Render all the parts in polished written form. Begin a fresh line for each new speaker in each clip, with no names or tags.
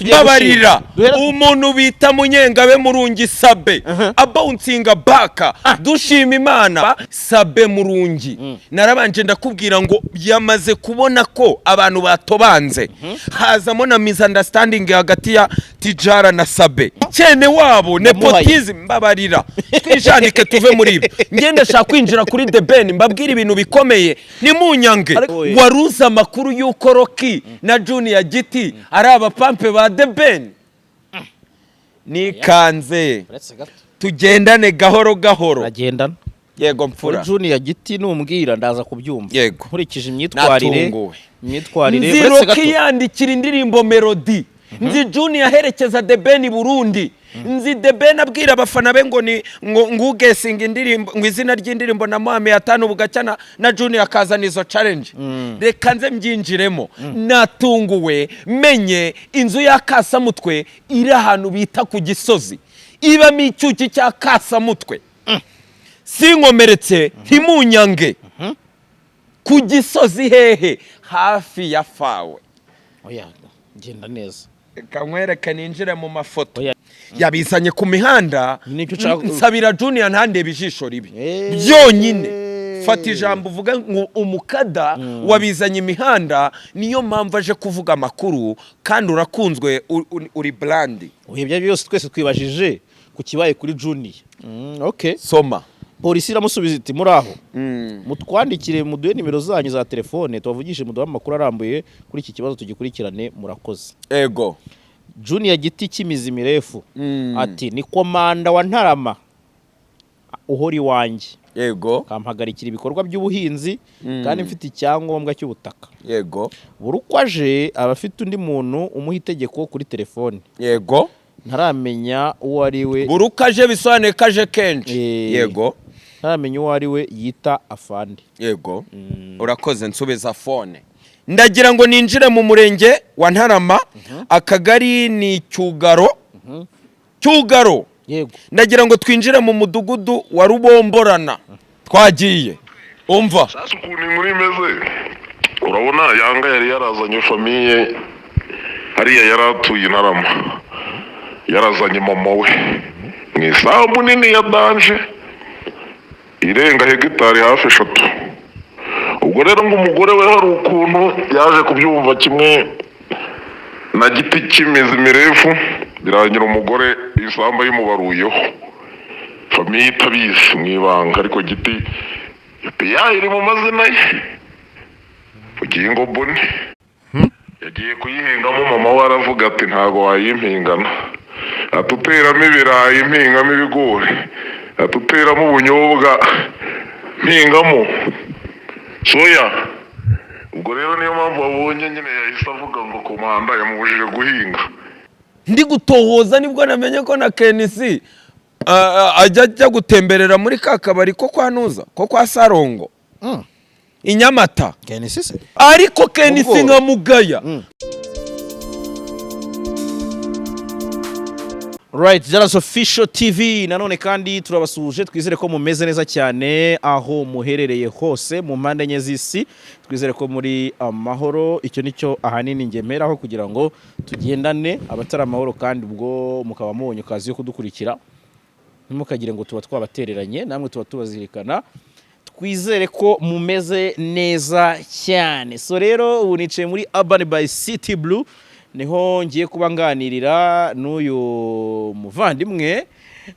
Babarira umuntu bita Munyengabe Murungi Sabe abouncing baka dushima Imana Sabe Murungi narabanje ndakubwira ngo yamaze kubona ko abantu batobanze hazamo na misunderstanding hagati ya Tijara na Sabe cyene wabo nepotism. Babarira twishanike tuve muri ibi ngende shaka kwinjira kuri The Ben mbabwira ibintu bikomeye ni munyange waruza makuru yuko Rocky na Junior GITI ari abapampe ba The Ben nikanze tugendane gahoro gahoro
agendana
yego mfura
Junior GITI numbwira ndaza kubyumva
yego
nkurikije imyitwarire
nzi Rocky yandikira indirimbo melody nzi Junior herekeza The Ben Burundi nzi The Ben abwira abafana be ngo ni ngugesinga indirimbo ngo izina ry'indirimbo na Muhammed atanu bugacana na Junior akazana izo challenge reka nze mbyinjiremo natunguwe menye inzu ya Kasamutwe iri ahantu bita ku Gisozi iba micyuki cya Kasamutwe sinkomeretse ntimunyange ku Gisozi hehe hafi ya fawe
oya genda neza
kamwereka ninjire mu mafoto yabizanye ku mihanda nsabira Junior ntandebe ijisho ribi byonyine fata ijambo uvuga ngo umukada wabizanye imihanda niyo mpamvu aje kuvuga amakuru kandi urakunzwe uri brand
uhebye byose twese twibajije ku kibaye kuri Junior okay
soma
polisi iramusubiza iti muraho mutwandikire muduhe nimero zanyu za telefone tubavugishe muduha amakuru arambuye kuri iki kibazo tugikurikirane murakoze
ego
Junior GITI kimizi mirefu ati ni komanda wa Ntarama uhori wanje
yego
kampagarikira ibikorwa by'ubuhinzi kandi mfite icyangombwa cy'ubutaka
yego
burukwaje abafite undi muntu umuha itegeko kuri telefone
yego
ntaramenya uwo ari we
burukaje bisobanuye kaje kenshi yego
ntaramenya uwo ari we yita afande
yego urakoze nsubiza phone ndagira ngo ninjire mu murenge wa Ntarama akagari ni Cyugaro Cyugaro
yego
ndagira ngo twinjire mu mudugudu wa Rubomborana twagiye umva
sasa ukuntu muri meze urabona yanga yari yarazanye famiye hariya yaratuye Ntarama yarazanye mama we mwisambu nini ya danje irenga hegitari hafi 3 ubwo rero ngo umugore we hari ukuntu yaje kubyumva kimwe na GITI kimizi mirefu birangira umugore isamba yimubaruyeho famiye itabizi mwibanga ariko GITI iri mu mazina ye ugiye ngo bone yagiye kuyihingamo mama we aravuga ati ntago wayimpingana atuteramo ibirayi impingamo ibigori atuteramo ubunyobwa mpingamo soya ubwo rero niyo mpamvu wabonye nyine yahise avuga ngo komanda yamubujije guhinga
ndi gutohoza nibwo namenye ko na KNC ajya gutemberera muri kakabari ko kwanuza ko kwa Sarongo Inyamata
KNC se
ariko KNC nka mugaya
Right, JALAS official TV nanone kandi turabasuje twizere ko mumeze neza cyane aho muherereye hose mu mpande enye z'isi twizere ko muri amahoro icyo nicyo ahanini ngemeraho kugira ngo tugendane abatari amahoro kandi ubwo mukaba mubonye kazi yo kudukurikira ntimukagire ngo tuba twabatereranye namwe tuba tubazirikana twizere ko mumeze neza cyane so rero ubu nicaye muri Urban by City Blue niho ngiye kuba nganirira n'uyu muvandimwe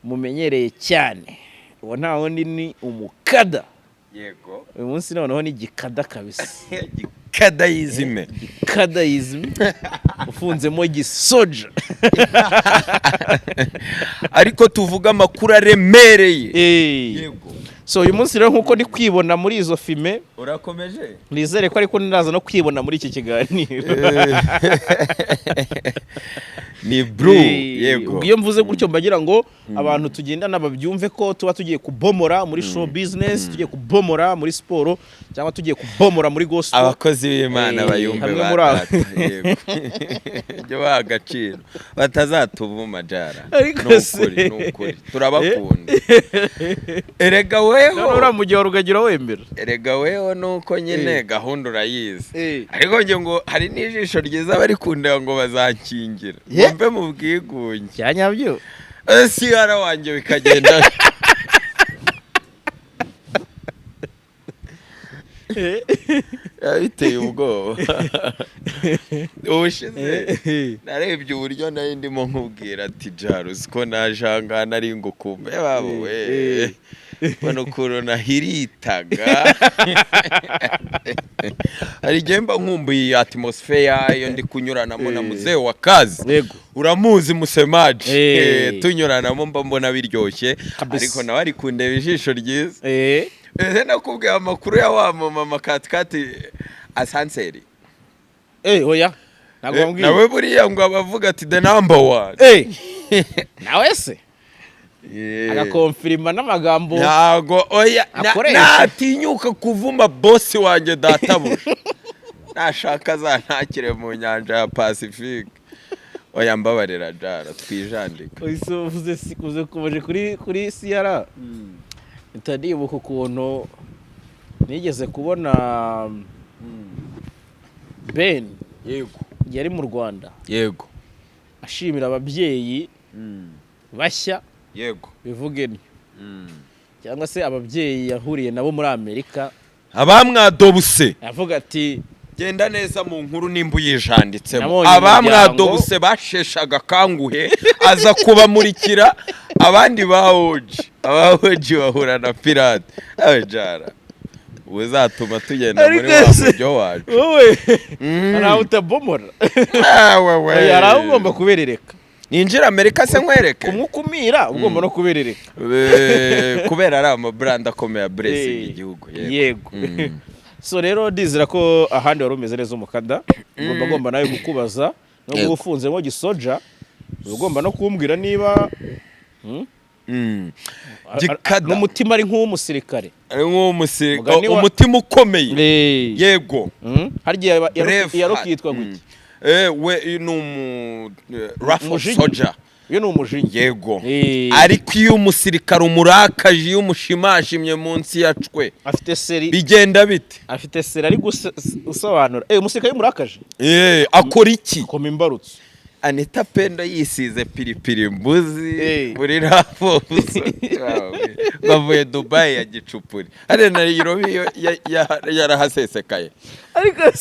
mumenyereye cyane uwo nta wundi ni umukada
yego
uyu munsi noneho ni gikada kabisa
gikada yizime
gikada yizime ufunzemo gisoja
ariko tuvuga amakuru aremereye
yego so uyu munsi rero nkuko ndi kwibona muri izo filme
urakomeje
nizere ko ariko niraza no kwibona muri iki kiganiro
ni blue yego
iyo mvuze gutyo mbagira ngo abantu tugendana babyumve ko tuba tugiye kubomora muri show business tugiye kubomora muri sport cyangwa tugiye kubomora muri gospel
abakozi b'Imana bayumve ba yego byo bagaciro batazatuvuma jara nukuri turabakunda erega weho
uramugiye urugagira wembera
erega weho nuko nyine gahunda urayizi ariko nge ngo hari n'ijisho ryiza bari kundeba ngo bazankingira mbe mu bwigunge
cyanyabyo
siyara wanjye bikagenda biteye ubwoba ubushize narebye uburyo nari ndimo nkubwira ati jaruzi ko najanga nari ngukumbe babo we bano korona hiritaga hari gemba nkumbuye atmosphere yo ndi kunyuranamo na muzee wa kazi uramuzi musemaje tunyuranamo mba mbona biryoshye ariko nawe ari kundeba ijisho ryiza nakubwiye amakuru ya wa mama katikati asanseri
oya
nawe buriya ngo abavuga ati the number one
nawe se agakonfirima n'amagambo
ntago oya natinyuka kuvuma bosi wanjye databuja nashaka zantakire mu nyanja ya Pacifique oya mbabarira jara twijandika
uvuze sikuze kubaje kuri CR itadibuka ukuntu nigeze kubona Ben
yego
yari mu Rwanda
yego
ashimira ababyeyi bashya
yego
bivugeni cyangwa se ababyeyi yahuriye nabo muri Amerika
abamwadobuse
avuga ati
genda neza mu nkuru nimba uyijanditsemo abamwadobuse basheshaga kanguhe aza kubamurikira abandi bahoji bahura na pirate abejara uzatuma tugenda muri wa mujyo wacu
wowe araho utabomora
wewe
araho ugomba kuberereka
ninjira Amerika se nkwereke
kumwukumira ugomba no kuberereka
kubera ari amabrand akomeye ya blessing igihugu
yego so rero ndizira ko ahandi wari umeze neza umukada ugomba nawe gukubaza no gufunzemo gisoja ugomba no kumbwira niba n'umutima ari nk'umusirikare
umutima ukomeye yego
harya yarokitwa guki
we numu rifle soldier
yo n'umujinya
yego ariko iyo umusirikare umurakaje iyo umushimashimye munsi yacwe
afite seri
bigenda bite
afite seri ari gusobanura umusirikare umurakaje
akora iki
koma imbarutso
Anita Pendo yisize piripiri mbuzi muri rafoso bavuye Dubai ya gicupuri ari na Nairobi yarahasesekaye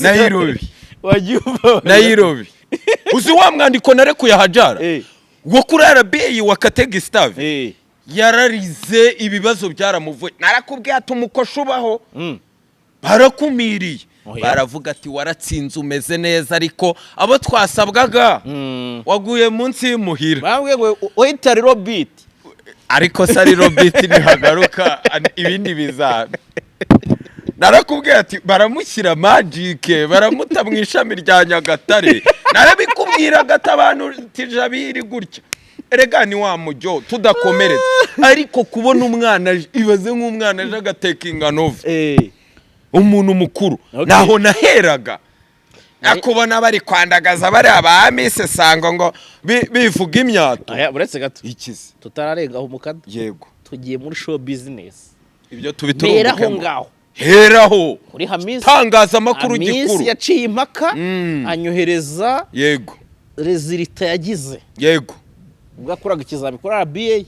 Nairobi
wagiye
Nairobi uzi wa mwandiko narekuye hajara wo kuri RBA wa Katega Stave yararize ibibazo byaramuvuye narakubwiye ati umukosho ubaho barakumiriye baravuga ati waratsinze umeze neza ariko abo twasabwaga waguye munsi y'umuhira
bambwiye ngo wita Robit
ariko sari Robit ntihagaruka ibindi bizabe narakubwiye ati baramushyira magic baramuta mu ishami rya Nyagatare narabikubwira gata abantu tijabiri gutya erega ni wa mujyo tudakomeretse ariko kubona umwana ibaze nk'umwana aje agateka inganovu umuntu mukuru naho naheraga nakubona bari kwandagaza bari abamise sango ngo bivuga imyato
aya buretse gato
ikize
tutararenga aho mukada
yego
tugiye muri show business
ibyo tubiturumbuke
ngaho
heraho
kuri Hamisi
tangaza makuru gikuru
Hamisi yaciye impaka anyohereza
yego
resulta yagize
yego
ubwakoraga ikizami kuri RBA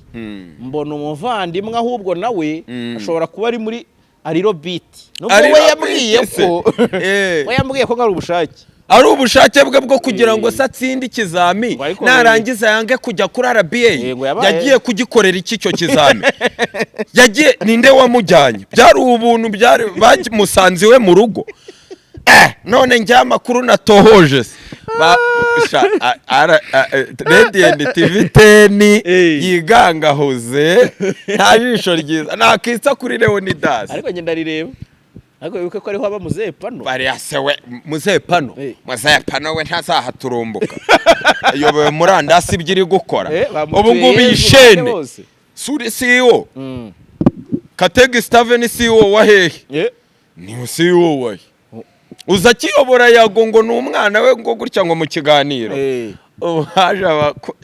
mbona umuvandimwe ahubwo nawe ashobora kuba ari muri Robit nubwo we yambwiye ko ngari ubushake
ari ubushake bwe bwo kugira ngo satsinde ikizami narangiza yange kujya kuri RBA yagiye kugikorera iki cyo kizami yagiye ninde wamujyanye byari ubuntu byari bamusanziwe mu rugo none njya makuru natohoje Radiant TV 10 yigangahoze nta jisho ryiza nakitsa kuri Leonidas
ariko ngenda rireba ariko wibuke ko ariho aba muzehe pano
bariyasewe muzehe pano we ntazahaturumbuka yobewe murandasi ibyiri gukora ubu ngubu yishene suri CEO Katege Steven CEO wa hehe ni CEO wa uza kiyobora Yago ngo n'umwana we ngo gutya ngo mu kiganiro haje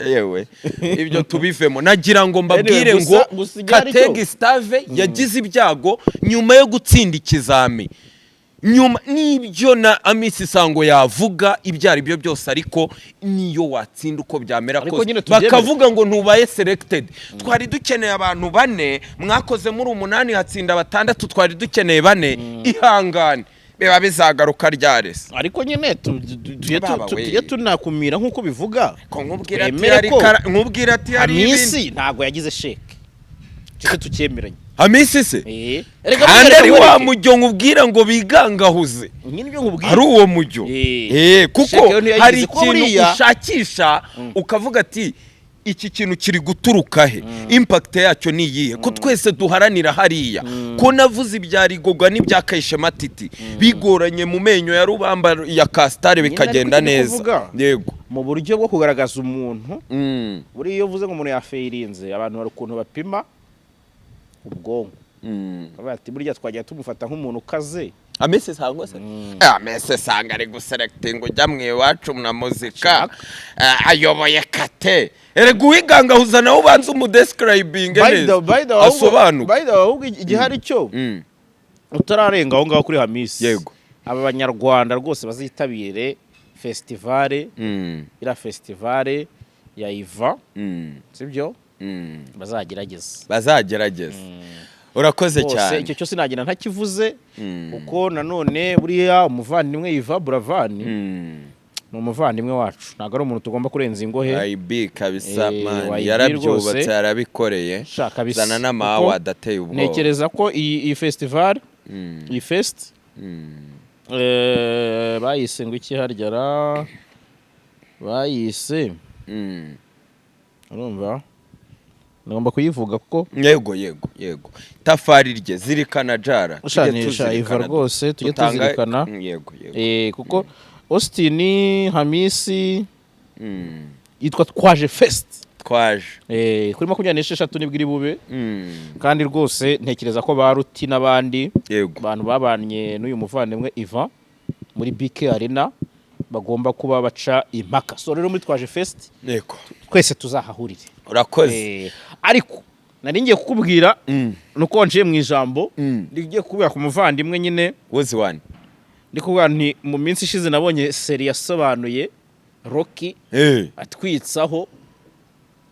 yewe ibyo tubivemo nagira ngo mbabwire ngo Katege Steven yagize ibyago nyuma yo gutsinda ikizami nyuma nibyo na Amisi Sango yavuga ibyari byo byose ariko niyo watsinda uko byamera kose bakavuga ngo ntubaye selected twari dukeneye abantu bane mwakoze muri 8 hatsinda batandatu twari dukeneye bane ihangane beba bizagaruka ryarese
ariko nyine tujye tunakumira nkuko bivuga
ko nkubwira ati ari
Amisi ntago yagize sheke cyo tukemeranye
Amisi se kandi ari wa mujyo nkubwira ngo bigangahuze ari uwo mujyo kuko hari ikintu ushakisha ukavuga ati iki kintu kiri guturuka he impact yacyo ni yihe ko twese duharanira hariya ko navuze ibyarigogwa n'ibyakayishe matiti bigoranye mu menyo ya rubamba ya Kastare bikagenda neza yego
mu buryo bwo kugaragaza umuntu buri iyo uvuze ngo umuntu yafeirinze abantu bari ukuntu bapima ubwonko bati burya twagiye tumufata nk'umuntu kaze
Amese Sango se Amese Sanga ari guselecting ujya mwe wacu na muzika ayoboye kate erega uwigangahuza nawe ubanza umudescribing neza asobanuka
by the way igihari cyo utararenga aho ngaho kuri Hamisi
yego
aba banyarwanda rwose bazitabire festival ira festival ya Iva sibyo bazagerageza urakoze cyane icyo cyose nagira ntakivuze uko nanone buriya umuvandimwe Iva Buravani ni umuvandimwe wacu ntago ari umuntu tugomba kurenza ingohe
IB kabisa man yarabyubatse yarabikoreye zana n'amawa adateye ubwo
nekereza ko iyi festival iyi fest bayise ngo iki haryara bayise urumva ngomba kuyivuga kuko
yego tafari rye zirikana jara
ushanisha Iva rwose tujye tuzirikana
yego
kuko Austin Hamisi yitwa Twaje Fest
twaje
kuri 26 nibwo iri bube kandi rwose ntekereza ko baruti nabandi abantu babanye n'uyu muvandimwe Iva muri BK Arena bagomba kuba baca impaka so rero muri Twaje Fest twese tuzahahurire
urakoze
ariko nari ngiye kukubwira nuko nje mu ijambo ndigiye kubwira ku muvandimwe nyine
wozi wani
ndikubwira nti mu minsi ishize nabonye seri yasobanuye Rocky atwitsaho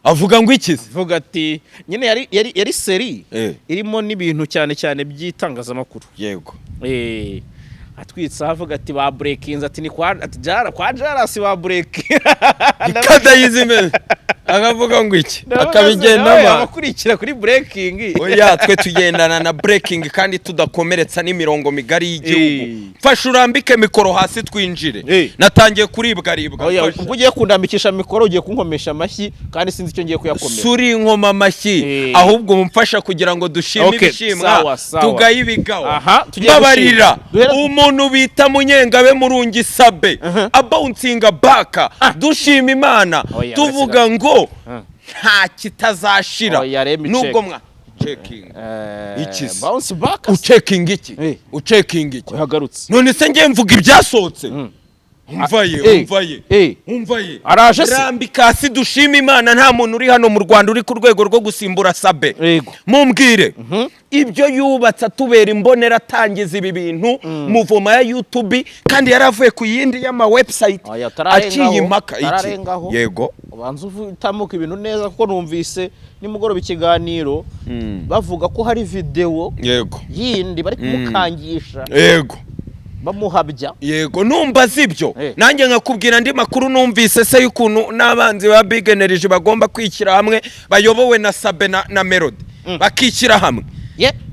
avuga ngo ikize
vuga ati nyine yari seri irimo n'ibintu cyane by'itangazamakuru
yego
atwitsa avuga ati ba breakinze ati ni kwa JALAS ba break
ikada yizime akavuga ngo iki akabigendamo
abakurikira kuri breaking
oya twe tugendana na breaking kandi tudakomeretsa n'imirongo migari y'igihugu fasha urambike mikoro hasi twinjire natangiye kuribwa
oya ubwo ugiye kundambikisha mikoro ugiye kunkomesha amashyi kandi sinzi icyo ngiye kuyakomera
suri inkoma amashyi ahubwo mumfasha kugira ngo dushime ibishimwa tugayibigaho babarira umuntu bita Munyengabe murungi sabe abouncing baka dushima Imana tuvuga ngo nta kitazashira nubwo mwa checking iki
bounce back
uchecking iki
hagarutse
none se ngiye mvuga ibyasohotse umvaye
araje
rambika si dushima Imana nta muntu uri hano mu Rwanda uri ku rwego rwo gusimbura sabe mumbwire ibyo yubatse tubera imbonera tangiza ibi bintu muvoma ya YouTube kandi yaravuye ku yindi y'ama website akiyimaka iki yego
ubanza utamuka ibintu neza kuko numvise nimugoroba ikiganiro bavuga ko hari video yindi bari kumukangisha bamuhabya
yego numva zibyo nanjye nkakubwira ndi makuru numvise se y'ukuntu nabanzi ba Big Energy bagomba kwikira hamwe bayobowe na Sabe na Melody bakikira hamwe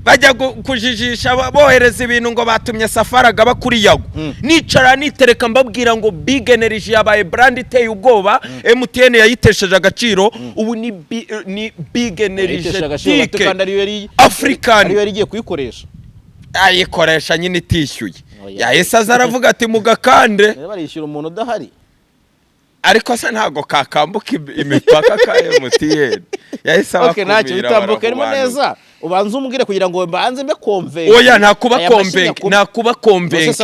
bajya kujijisha bohereza ibintu ngo batumye Safaraga bakuri Yago nicara nitereka mbabwira ngo Big Energy yabaye brand iteye ubwoba MTN yayitesheje agaciro ubu ni Big Energy
kandi
African
yari igiye kuyikoresha
ayikoresha nyine itishyuye yahise aza aravuga ati mugakande
barishyura umuntu udahari
ariko se ntago kakambuka imipaka ka MTN yahise
okay ntacyo bitambuka irimo neza ubanza umbwire kugira ngo mbanze mbe konvenke
oya nakuba konvenke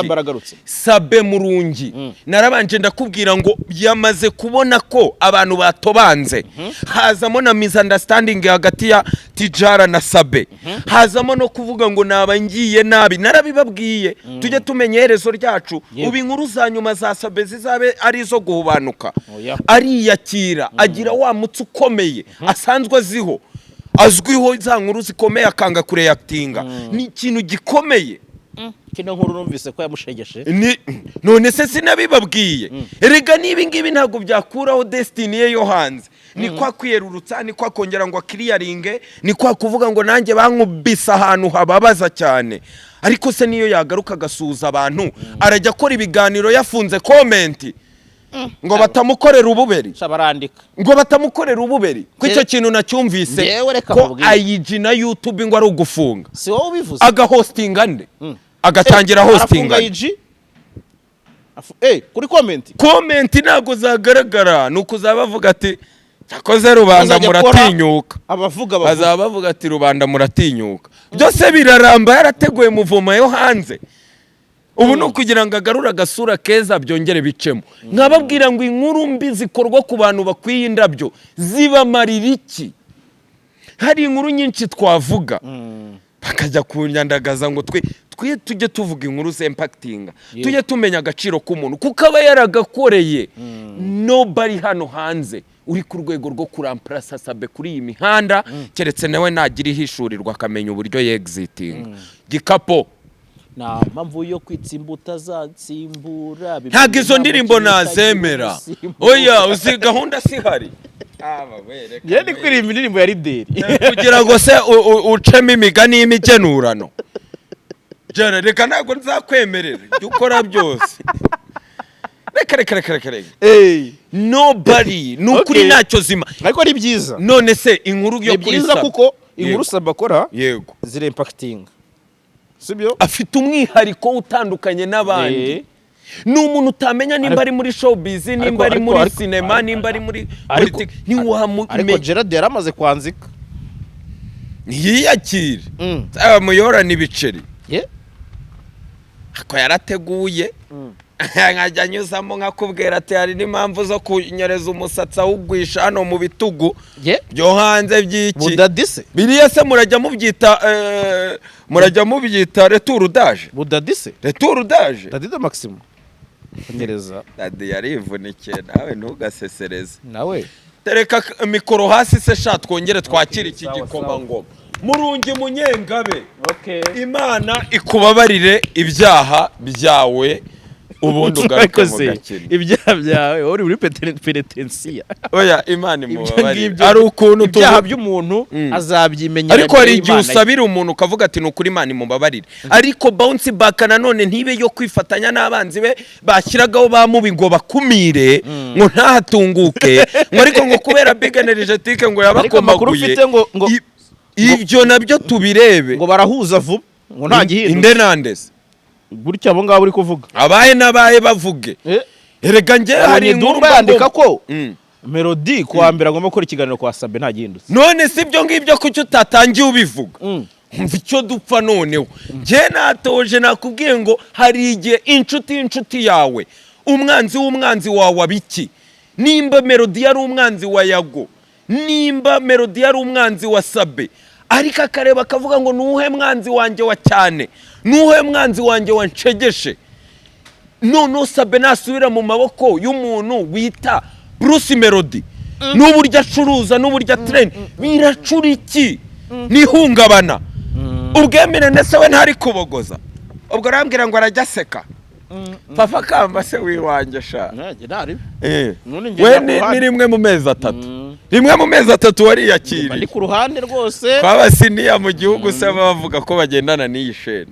sabe murungi narabanje ndakubwira ngo yamaze kubona ko abantu batobanze hazamo na misunderstanding hagati ya Tijara na Sabe hazamo no kuvuga ngo nabangiye nabi narabibabwiye tujye tumenyerezo ryacu ubu inkuru za nyuma za Sabe zizabe ari zo guhubanuka ari yakira agira wa mutsi ukomeye asanzwe aziho azwiho za nkuru zikomeye akanga kureactinga ni ikintu gikomeye
kino nkuru numvise ko yamushegeshe
none se sinabibabwiye erega nibi ngibi ntago byakuraho destiny ye yo hanze ni kwa kwiyerurutsa ni kwa kongera ngo clearinge ni kwa kuvuga ngo nanjye bankubisa ahantu hababaza cyane ariko se niyo yagaruka gasuza abantu arajya akora ibiganiro yafunze comment ngo batamukorera ububeri
shabarandika
ngo batamukorera ububeri ko icyo kintu nacyumvise ko IG na YouTube ngo ari ugufunga
si wowe ubivuze
agahostinga nde agatangira hostinga
kuri comment
ntago zagaragara nuko zabavuga ati cyakoze rubanda muratinyuka bazaba bavuga ati rubanda muratinyuka byose biraramba yarateguye muvoma yo hanze ubu no kugira ngo agarura gasura keza byongere bicemo nkababwira ngo inkuru mbi zikorwa ku bantu bakwiye indabyo zibamarira iki hari inkuru nyinshi twavuga bakajya kunyandagaza ngo tujye tuvuga inkuru z'impactinga tujye tumenya agaciro k'umuntu kuko aba yaragakoreye nobody hano hanze uri ku rwego rwo kuramplasa Sabe kuri iyi mihanda keretse nawe nagira ihishurirwa akamenya uburyo yexiting gikapo
na mpamvu yo kwitsimbuta zatsimbura
ntago izo ndirimbo nazemera oya uzi gahunda sihari
yari kuririmba indirimbo ya Lideri
kugira ngo se ucemo imigani y'imigenurano jara reka ntago nzakwemerera ukora byose reka nobody nukuri ntacyo zima
ariko ari byiza
none se inkuru yo kuri
Sabe kuko inkuru Sabe akora
yego
zire impacting sibyo
afite umwihariko utandukanye n'abandi ni umuntu utamenya nimba ari muri showbiz nimba ari muri cinema nimba ari muri politiki
ariko Gerard yaramaze kwanzika
ntiyiyakire abamuyorana ibiceri ako yarateguye nkajya anyuzamo nkakubwira ati hari n'impamvu zo kunyereza umusatsi awugwisha hano mu bitugu byo hanze by'iki
budadise
biriya se murajya mubyita retour d'âge
budadise
retour d'âge
Dadide Maximo nyereza
Dadi yarivunikiye nawe ntugasesereze
nawe
tereka mikoro hasi se sha twongere twakira iki gikoma ngoma Murungi Munyengabe Imana ikubabarire ibyaha byawe ubundi ugaruke mu gakino
ibyaha byawe uri muri penetensiya
oya Imana imubabarire ari ukuntu
ibyaha by'umuntu azabyimenyera
ariko hari igihe usabira umuntu ukavuga ati nukuri Imana imubabarire ariko bounce back nanone ntibe yo kwifatanya n'abanzi be bashyiragaho bamubigo bakumire ngo ntahatunguke ngo ariko ngo kubera big energetic ngo yabakomaguye ibyo nabyo tubirebe
ngo barahuza vuba ngo nta gihinduka
inde nandese
gutya abo ngabo uri kuvuga
abaye nabaye bavuge erega nge hari inkuru
yandika ko Melody kuambira ngomba gukora ikiganiro kwa Sabe nta gihindutse
none sibyo ngibyo kucyo utatangiye ubivuga umva icyo dupfa noneho nge natoje nakubwiye ngo hari igihe inshuti yawe umwanzi wawe abiki nimba Melody yari umwanzi wa Yago nimba Melody yari umwanzi wa Sabe ariko akareba akavuga ngo nuhe mwanzi wanjye wa cyane nuhe mwanzi wanjye wancegeshe none Sabe nasubira mu maboko y'umuntu wita Bruce Melody n'uburyo acuruza n'uburyo train biracura iki nihungabana ubwemene nese we ntari kubogoza ubwo arambwira ngo arajya seka papa kamba se wiwanje sha we ni rimwe mu mezi atatu rimwe mu mezi atatu wariyakiriye
ndi ku ruhande rwose
kwabasiniya mu gihugu se bavuga ko bagendana n'iyi shene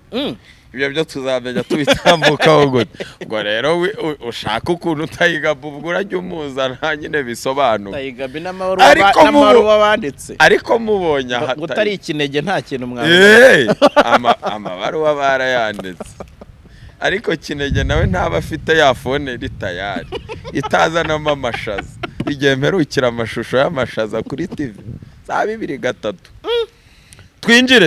ibyo byo tuzamenya tubitambukaho gute ngo rero ushaka ukuntu utayigabu ubwo urajya umuzana nyine bisobanura
tayigabi n'amabaruwa banditse
ariko mubonye
ngo utari ikinege nta kintu mwabona
amabaruwa barayanditse ariko kinege nawe ntaba afite ya phone ritayari itazanamo amashaza igihe mperukira amashusho y'amashaza kuri TV za 2-3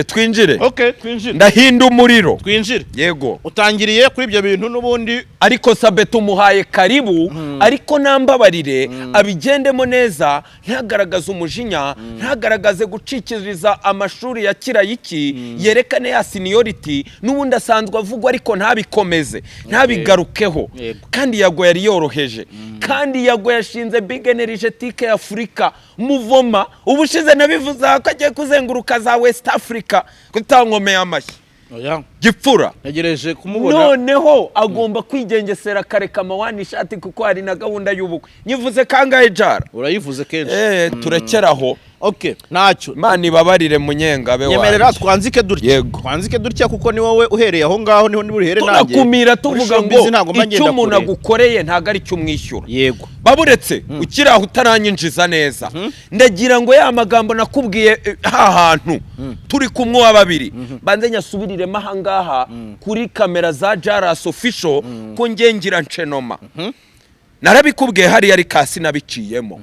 twinjire
okay twinjire
ndahinda umuriro
twinjire
yego
utangiriye kuri ibyo bintu nubundi
ariko Sabe tumuhaye karibu ariko nambabarire abigendemo neza ntagaragaza umujinya ntagaragaze gucikiriza amashuri ya kirayiki yerekane ya seniority nubundi asanzwe avugwa ariko ntabikomeze ntabigarukeho kandi yago yari yoroheje kandi yago yashinze big energetique ya Afrika muvoma ubushize nabivuze ko agiye kuzenguruka za West Africa kutangomeye amashyi gipfura
negereje kumubona
noneho agomba kwigengesera kareka mawani ishati kuko hari na gahunda y'ubukwe nyivuze kangahe jara
urayivuze kenshi
turekeraho
okay ntacyo
mani babarire munyengabe
wawe nyemerera twanzike dutya kuko ni wowe uhereye aho ngaho niho niburihere nanjye
tunakumira tuvuga ngo icyo umuntu agukoreye ntago ari cyo umwishyura
yego
baburetse ukiraho utaranyinjiza neza ndagira ngo ya magambo nakubwiye hantu turi kumwe wa babiri banze nyasubiriremo aha ngaha kuri kamera za JALAS official ko ngengira ncenoma narabikubwiye hari yari kasi nabiciyemo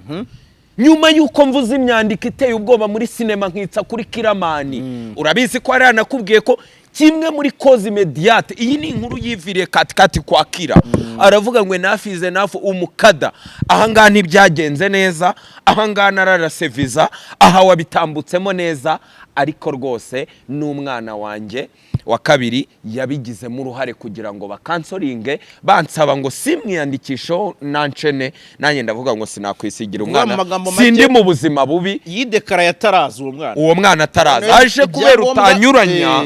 nyuma yuko mvuze imyandiko iteye ubwoba muri sinema nkitsa kuri Kiramani urabizi ko ari anakubwiye ko kimwe muri cause immediate iyi ni inkuru yiviriye katikati kwa Kira aravuga ngo nafize nafu UMUKADA ahanga ntibyagenze neza ahanga nararase visa aha wabitambutsemo neza ariko rwose n'umwana wanjye wa kabiri yabigizemo uruhare kugira ngo bakansoringe bansaba ngo simwiyandikisho nancene nanye ndavuga ngo sinakwisigira umwana sindi mu buzima bubi
yidekara yataraza
uwo mwana ataraza aje kubera utanyuranya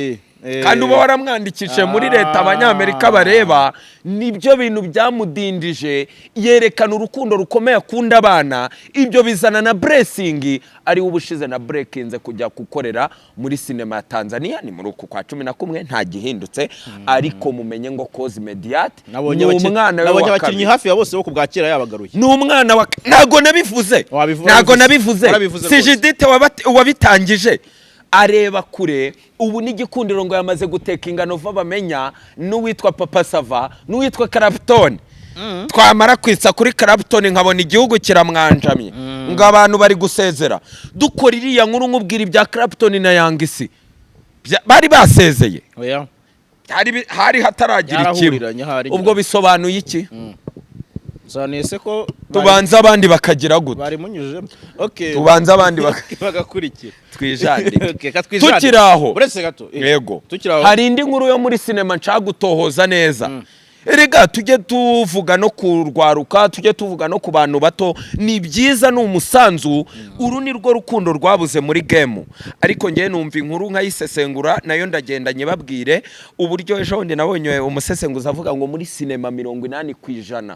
kandi uba waramwandikishe muri leta abanyamerika bareba nibyo bintu byamudindije yerekana urukundo rukomeye akunda abana ibyo bizana na blessing ari ubushize na breakinze kujya gukorera muri sinema ya Tanzania ni muri uku kwa 11 nta gihindutse ariko mumenye ngo cause immediate
n'umwana nabonye abakinnyi hafi ya bose bo kubwakira yabagaruye
n'umwana wa nago nabivuze si Judith wabitangije areba kure ubu n'igikundiro ngo yamaze guteka ingano bamenya n'uwitwa Papa Sava n'uwitwa Clapton twamara kwitsa kuri Clapton nkabona igihugu kiramwanjamye ngo abantu bari gusezera dukora iriya nkuru nkubwira ibya Clapton na Yangisi bari basezeye
oya
hari hataragira ikintu ubwo bisobanuye iki
zanese ko
tubanza abandi bakagira gute
bari munyujemo okay
tubanza abandi
bagakurikira
twijandike tukiraho
buretse gato
yego hari indi nkuru yo muri sinema ncagutohoza neza erega tujye tuvuga no kurwaruka tujye tuvuga no ku bantu bato ni byiza n'umusanzu uru ni rwo rukundo rwabuze muri game ariko ngiye numva inkuru nkayisesengura nayo ndagenda nyibabwire uburyo ejo ndi nabonye umusesenguza avuga ngo muri sinema 80%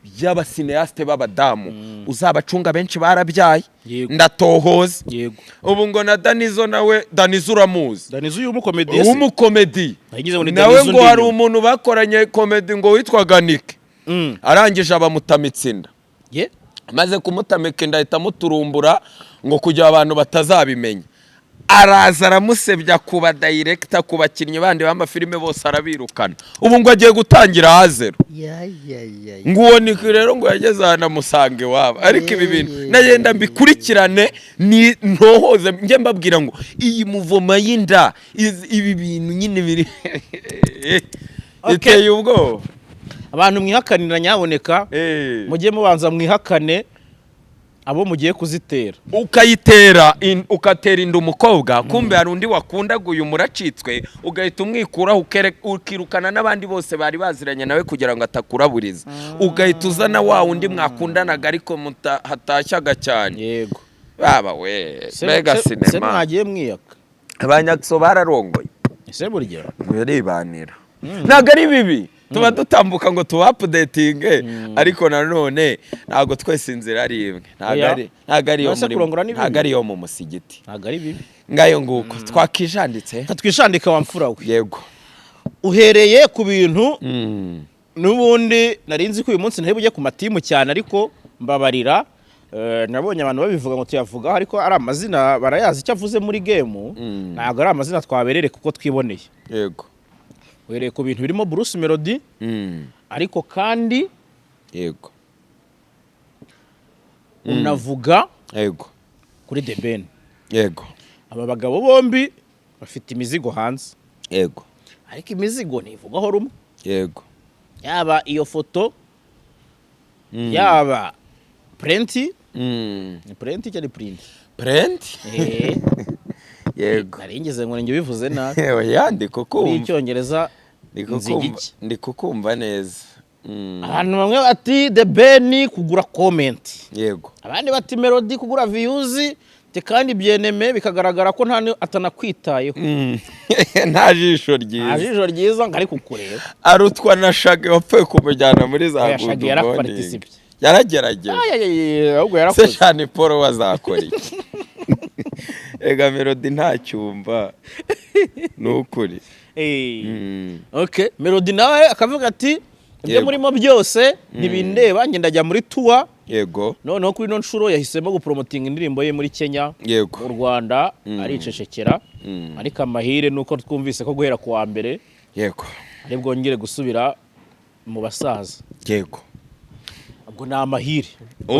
by'abasineaste b'abadamu uzabacunga benshi barabyaye ndatohoza ubu ngo na Danizo nawe Danizo uramuzi
Danizo y'umukomedi
umukomedi nawe ngo hari umuntu bakoranye komedi ngo witwaga Nick arangije abamutamitsinda maze kumutamika ndahita muturumbura ngo kujya abantu batazabimenya araza aramusebya kuba director ku bakinnyi bandi b'amafilime bose arabirukana ubu ngo agiye gutangira hazero nguwo ni rero ngo yageze hana musange waba ariko ibi bintu nagenda mbikurikirane ni ntohoze nge mbabwira ngo iyi muvoma y'inda ibi bintu nyine biri iteye ubwo
abantu mwihakanira nyaboneka mujye mubanza mwihakane abo mugiye kuzitera
ukayitera ukatera inda umukobwa kumbe hari undi wakundaguye umuracitswe ugahita umwikuraho ukirukana n'abandi bose bari baziranye nawe kugira ngo atakuraburiza ugahita uzana wa undi mwakundanaga ariko hatashyaga cyane
yego
baba we mega sinema
se mwagiye mwiyaka
abanyakso bararongoye
ese burya
biribanira ntago ari bibi tuba dutambuka ngo tuwapdatinge ariko nanone ntago twese inzira ari imwe ntago ari yo mu musigiti
ntago ari bibi
ngayo nguko twakijanditse
twishandika wa mfura we
yego
uhereye ku bintu n'ubundi narinzi ko uyu munsi ntari bujye ku matimu cyane ariko mbabarira nabonye abantu babivuga ngo tuyavuga ariko ari amazina barayazi icyo avuze muri game ntabwo ari amazina twaberere kuko twiboneye
yego
uhereye ku bintu birimo Bruce Melody ariko kandi
yego
unavuga
yego
kuri The Ben
yego
aba bagabo bombi bafite imizigo hanze
yego
ariko imizigo ntivugwaho rumwe
yego
yaba iyo foto yaba print print cyari print
yego
naringeze ngo njye bivuze nabi
yandiko kumva
icyongereza
ndi kukumva neza
abantu bamwe bati The Ben kugura comment
yego
abandi bati Melody kugura views te kandi byeneme bikagaragara ko nta atanakwitayeho
nta jisho ryiza
ngari kukureba
arutwa na Shage wapfuye kumujyana muri za
Shage yaraparticipe
yaragerageje
ahubwo yarakoze
se cyane Paul wazakora iki ega Melody nta cyumba nukuri
okay Melody nawe akavuga ati ibyo murimo byose ntibindeba nge ndajya muri tour
yego
noneho kuri no nshuro yahisemo gupromoting indirimbo ye muri Kenya
yego
mu Rwanda aricecekera ariko amahire nuko twumvise ko guhera ku wa mbere
yego
ari bwongere gusubira mu basaza
yego
ubwo na amahire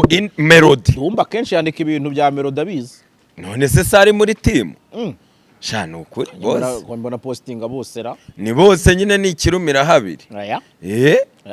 in Melody
umba kenshi yandika ibintu bya Melody abizi
none se sari muri team shana ukuri bose
mbona postinga bose ra
ni bose nyine ni ikirumira habiri
aya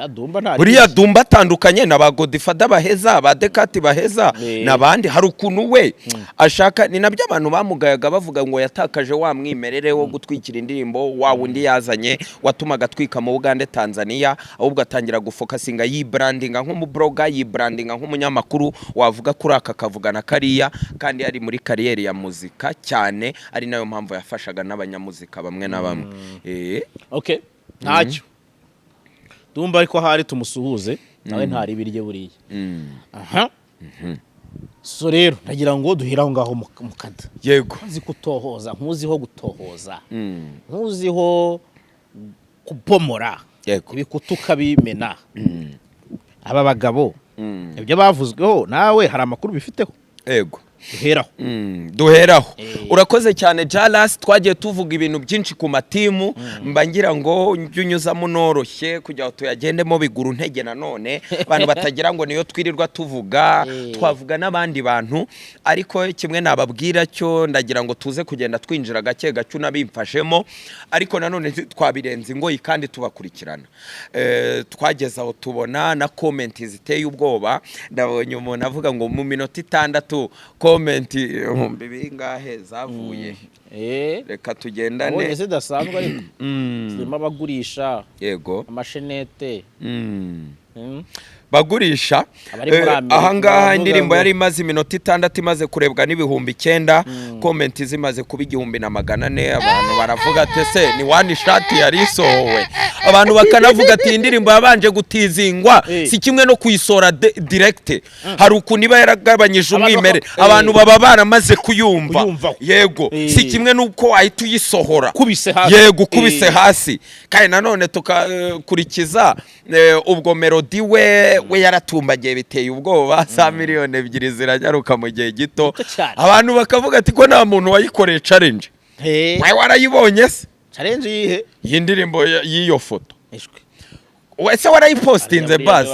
dumba ntari
buriya dumba atandukanye na ba Godfather baheza ba Dekati baheza nabandi hari ukuntu we ashaka ni nabyo abantu bamugayaga bavuga ngo yatakaje wa mwimerere wo gutwikira indirimbo wa wundi yazanye watumaga twika mu Uganda Tanzania ahubwo atangira gufokasinga yibrandinga nk'umubloga yibrandinga nk'umunyamakuru wavuga kuri aka kavugana kariya kandi ari muri kariyeri ya muzika cyane ari nayo mpamvu yafashaga n'abanyamuzika bamwe na bamwe
okay ntacyo dumba ariko hari tumusuhuze nawe ntari birye buriye aha so rero nagira ngo duhiraho ngaho mukada
yego
nzi kutohoza nkuziho gutohoza nkuziho kupomora ibikutuka bimena aba bagabo ibyo bavuzweho nawe hari amakuru bifiteho
yego
duheraho
urakoze cyane JALAS twagiye tuvuga ibintu byinshi ku matimu mbangira ngo njyunyuzamo noroshye kugira tuyagendemo biguru ntege nanone abantu batagira ngo niyo twirirwa tuvuga twavuga n'abandi bantu ariko kimwe nababwira cyo ndagira ngo tuze kugenda twinjira gake gacu nabimfashemo ariko nanone twabirenze ngo kandi tubakurikirana twageza aho tubona na comment ziteye ubwoba ndabonye umuntu avuga ngo mu minota 6 komenti bingahe zavuye reka tugendane
abonye zidasanzwe ariko zirimo abagurisha
yego
amashenete
bagurisha ahangaha indirimbo yari imaze iminota 6 imaze kurebwa n'ibihumbi 9 comment zimaze kuba 1400 abantu baravuga ati se ni wani shati yari isohowe abantu bakanavuga ati indirimbo yabanje gutizingwa si kimwe no kuyisora direct hari ukuntu iba yaragabanyije umwimere abantu baba baramaze kuyumva yego si kimwe nuko wahita uyisohora yego kubise hasi kandi nanone tukakurikiza ubwo Melody we yaratumbagiye biteye ubwoba za miliyoni 2 ziranyaruka mu gihe gito abantu bakavuga ati ko nta muntu wayikoreye challenge wawe warayibonye se
challenge yihe
y'indirimbo y'iyo foto wese warayipostinze basi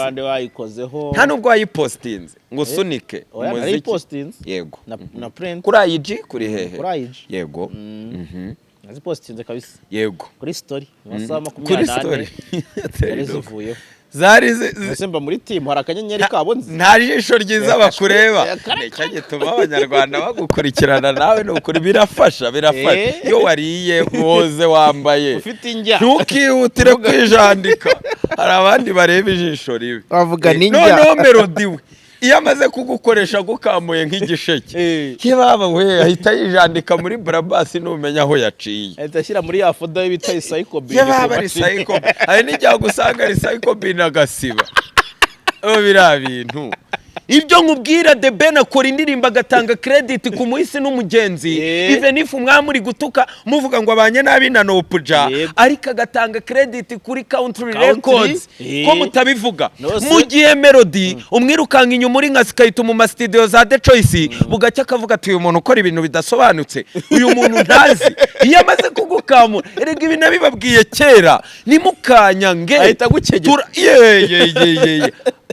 nta nubwo wayipostinze ngo sunike
umuziki
yego
na print
kuri IG kuri hehe
kuri IG
yego
nazipostinze kabisa
yego
kuri story masaha 24 zivuyeho
zari
semba muri team hari akanyenyeri kabo
nta jisho ryiza bakureba nicyo gituma abanyarwanda bagukurikirana nawe n'ukuri birafasha iyo wariye woze wambaye
ufite injya
ntukihutire kwijandika hari abandi bareba ijisho ribi
bavuga ninjya
noneho Melody we iyo amaze kugukoresha gukamuye nk'igisheke kibaba we ahita yijandika muri Brabasi numenya aho yaciye
ahita ashyira muri ya foda y'ibita Psycho Bin
yababa ari Psycho ari n'ijya gusanga ari Psycho Bin agasiba biriya bintu ibyo nkubwira The Ben akora indirimbo agatanga credit ku muhisi n'umugenzi even if mwamuri gutuka muvuga ngo abanye nabi na Nopuja ariko agatanga credit kuri Country Records ko mutabivuga mu gihe Melody umwirukanga inyuma uri nka Skyto mu studio za The Choice bugacya akavuga ati uyu muntu ukora ibintu bidasobanutse uyu muntu ntazi iyo amaze kugukamura erega ibintu bibabwiye kera nimukanyange
ahita gucegera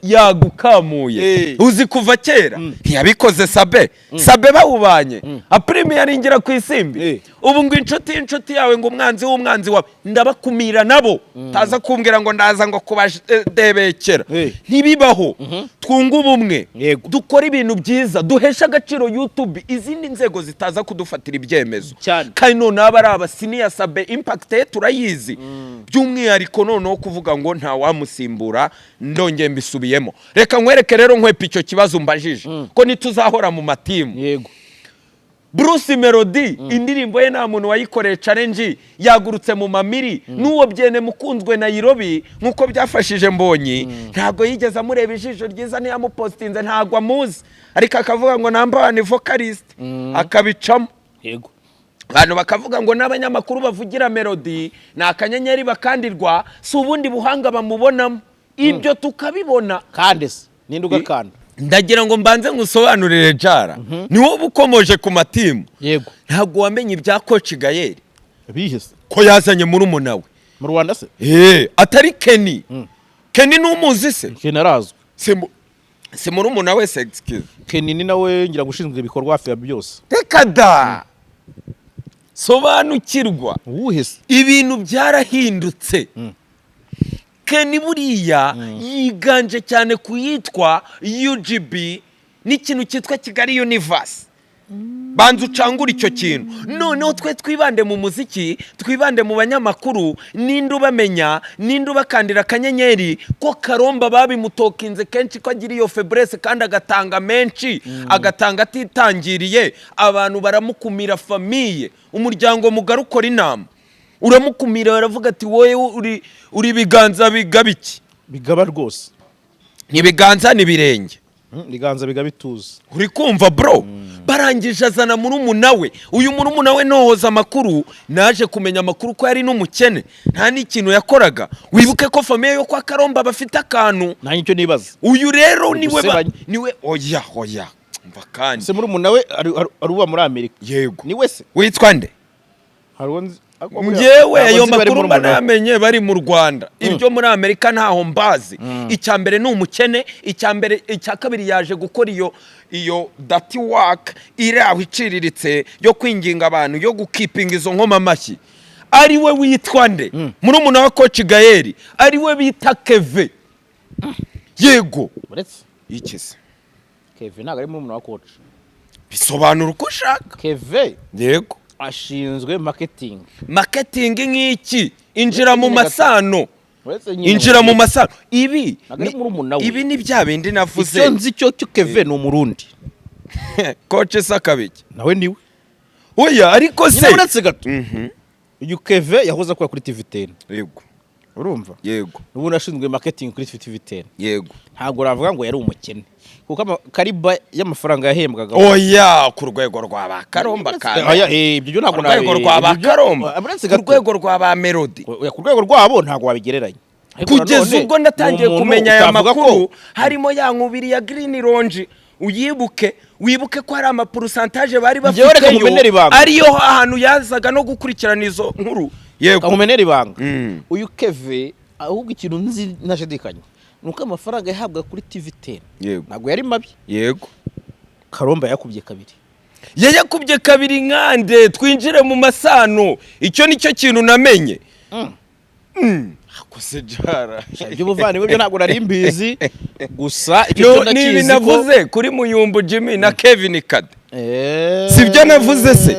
yagukamuye uzi kuva kera ntiyabikoze Sabe bawubanye apremier ingira ku isimbi ubu ngo inshuti yawe ngo umwanzi w'umwanzi wawe ndabakumira nabo taza kumbwira ngo ndaza ngo kubadebekera ntibibaho twunga ubumwe dukora ibintu byiza duhesha agaciro YouTube izindi nzego zitaza kudufatira ibyemezo kandi none aba ari abasiniya Sabe impact turayizi by'umwihariko noneho kuvuga ngo nta wamusimbura ndonge mbisubiyemo reka nkwereke rero nkwepa icyo kibazo mbajije ko nituzahora mu matimu
yego
Bruce Melody indirimbo ye nta muntu wayikoreye challenge yagurutse mu mamiri n'uwo byene mukunzwe na Nairobi nkuko byafashije Mbonyi ntago yigeze amureba ijisho ryiza ntiyamupostinze ntago amuzi ariko akavuga ngo namba ni vocalist akabicamo
yego
abantu bakavuga ngo n'abanyamakuru bavugira Melody na akanyenyeri bakandirwa si ubundi buhanga bamubonamo ibyo tukabibona
kandi ninduga kandi
ndagira ngo mbanze ngusobanurire Jara ni wowe ukomoje ku matimu
yego
ntago wamenye ibya Coach Gael
bihise
ko yazanye muri umunawe
mu Rwanda se
atari Kenny Kenny n'umuzi se
Kenarazwe
se muri umunawe se excuse
Kenny ni nawe ngira gushinzwe ibikorwa hafi ya byose
reka da sobanukirwa
uwuhise
ibintu byarahindutse Kenny buriya yiganje cyane kuyitwa UGB n'ikintu cyitwa Kigali Universe banza ucangura icyo kintu noneho twe twibande mu muziki twibande mu banyamakuru ninde ubamenya ninde ubakandira akanyenyeri ko Karomba babimutokinze kenshi ko agira iyo faiblesse kandi agatanga menshi agatanga atitangiriye abantu baramukumira famille umuryango mugari ukora inama uramukumira baravuga ati wowe uri biganza bigabiki
bigaba rwose
ntibiganza nibirenge
biganza bigabituza
uri kumva bro barangije azana murumuna we uyu murumuna we nohoza amakuru naje kumenya amakuru ko yari n'umukene nta n'ikintu yakoraga wibuke ko famille yo kwa Karomba bafite akantu
nanjye cyo nibaza
uyu rero niwe oya mva kandi
se murumuna we ari uba muri Amerika
yego
ni wese
witwa nde Ngewe ayo makuru banamenye bari mu Rwanda ibyo muri Amerika ntaho mbazi icyambere ni umukene icya kabiri yaje gukora iyo dirty work iraho iciriritse yo kwinginga abantu yo gukipinga izo nkoma amashyi ari we witwa nde muri umuntu wa Coach Gael ari we bita Keve yego
uretse
ikize
Keve ntago ari muri umuntu wa Coach
bisobanura uko ushaka
Keve
yego
ashinzwe marketing
nk'iki injira mu masano ibi ni bya bindi navuze
icyo nzi cyo Keve ni umurundi
Coach Sakabiki
nawe niwe
oya ariko se
uretse gato uyu Keve yahoze akora kuri TV10
yego
urumva
yego
ubu nashinzwe marketing kuri TV10
yego
ntago ravuga ngo yari umukene kuko kariba y'amafaranga yahembwaga
oya ku rwego rwa Karomba kandi
ibyo ntago
nawe ku rwego rwa Karomba ku rwego rwa Melody
ku rwego rwabo ntago wabigereranya
kugeza ubwo ndatangiye kumenya aya makuru harimo ya nkubiri ya Green Lounge wibuke ko hari ama pourcentage bari bafite ariyo ahantu yazaga no gukurikirana izo nkuru
yego kamumenera ibanga uyu Keve ahubwo ikintu nzi nashidikanya nuko amafaranga yahabwa kuri TV10 ntago yari mabi
yego
Karomba yakubye kabiri
yakubye kabiri nkande twinjire mu masano icyo nicyo kintu namenye akose Jara
ibyo buvani byo ntago nari mbizi gusa icyo
nibi navuze kuri Muyumbu Jimmy na Kevin Kade sibyo navuze se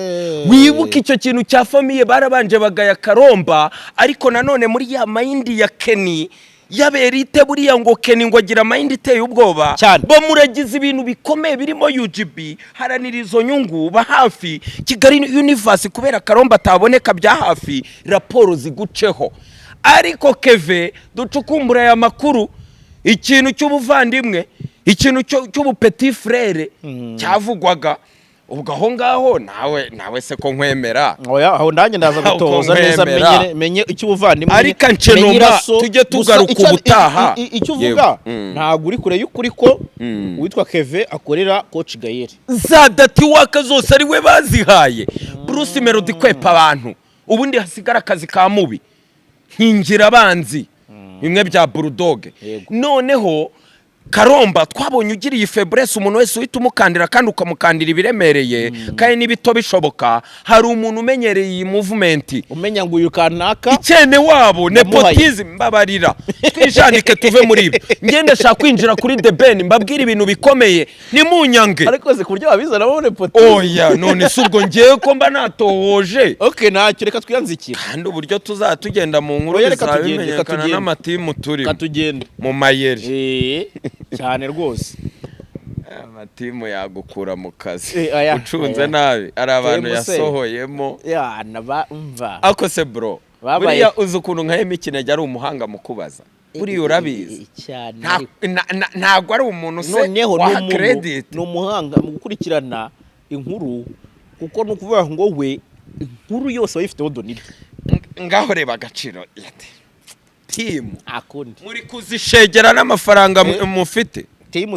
wibuke icyo kintu cya famille barabanje bagaya Karomba ariko nanone muri ya mind ya Kenny yaberite buriya ngo Kenny ngo agira mind iteye ubwoba bamuragize ibintu bikomeye birimo UGB haranira izo nyungu ba hafi Kigali Universe kubera Karomba ataboneka bya hafi raporo ziguceho ariko Keve ducukumbura ya makuru ikintu cy'ubuvandimwe ikintu cy'ubu petit frere cyavugwaga ubwo aho ngaho nawe se ko nkwemera
oya aho ndanjye ndaza gutoza neza menye icyo ubuvandimwe
ariko ncenoma tujye tugaruka ubutaha
icyo uvuga ntabwo uri kure y'ukuri ko witwa Keve akorera coach Gayeri
za dati waka zose ari we bazihaye Bruce Melody kwepa abantu ubundi hasigara akazi ka mubi nkingira abanzi bimwe bya bulldog noneho Karomba twabonye ugiriye faiblesse umuntu wese uhita umukandira kandi ukamukandira ibiremereye kandi nibito bishoboka hari umuntu umenyereye iyi movement
umenya ngo uyu kanaka
ikene wabo nepotism mbabarira twijandike tuve muri ibi ngende shaka kwinjira kuri The Ben mbabwira ibintu bikomeye ni munyange
ariko ze kuryo babizana bo nepotism
oya none subwo ngiye ko mba natohoje
okay ntacyo reka twiyanzikira
kandi uburyo tuzatugenda mu nkuru bimenyekana n'amatimu turi
katugenda
mu mayeri
cyane rwose
amatimu yagukura mu kazi ucunze nabi ari abantu yasohoyemo
mva
ako se bro buriya uzi ukuntu nka Emikinege ari umuhanga mu kubaza buriya urabizi ntabwo ari umuntu se wa credit
ni umuhanga mu gukurikirana inkuru kuko ni ukuvuga ngo we inkuru yose bayifiteho donide
ngaho reba agaciro timu
akundi
muri kuzishegera n'amafaranga mufite
timu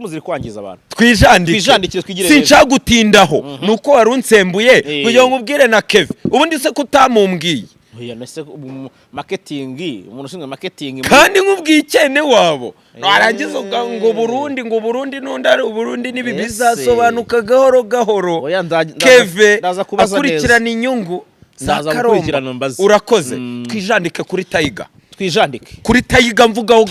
ziri kwangiza abantu
twijandike sinca gutindaho nuko warunsembuye kugira ngo ubwire na Keve ubundi se kutamumbwiye
oya nese marketing umuntu ushinzwe marketing
kandi nkubwiye ikene wabo warangiza ngo Burundi nunda Burundi nibi bizasobanuka gahoro Keve akurikirana inyungu urakoze twijandike kuri Tiger kuri Tiger mvugaho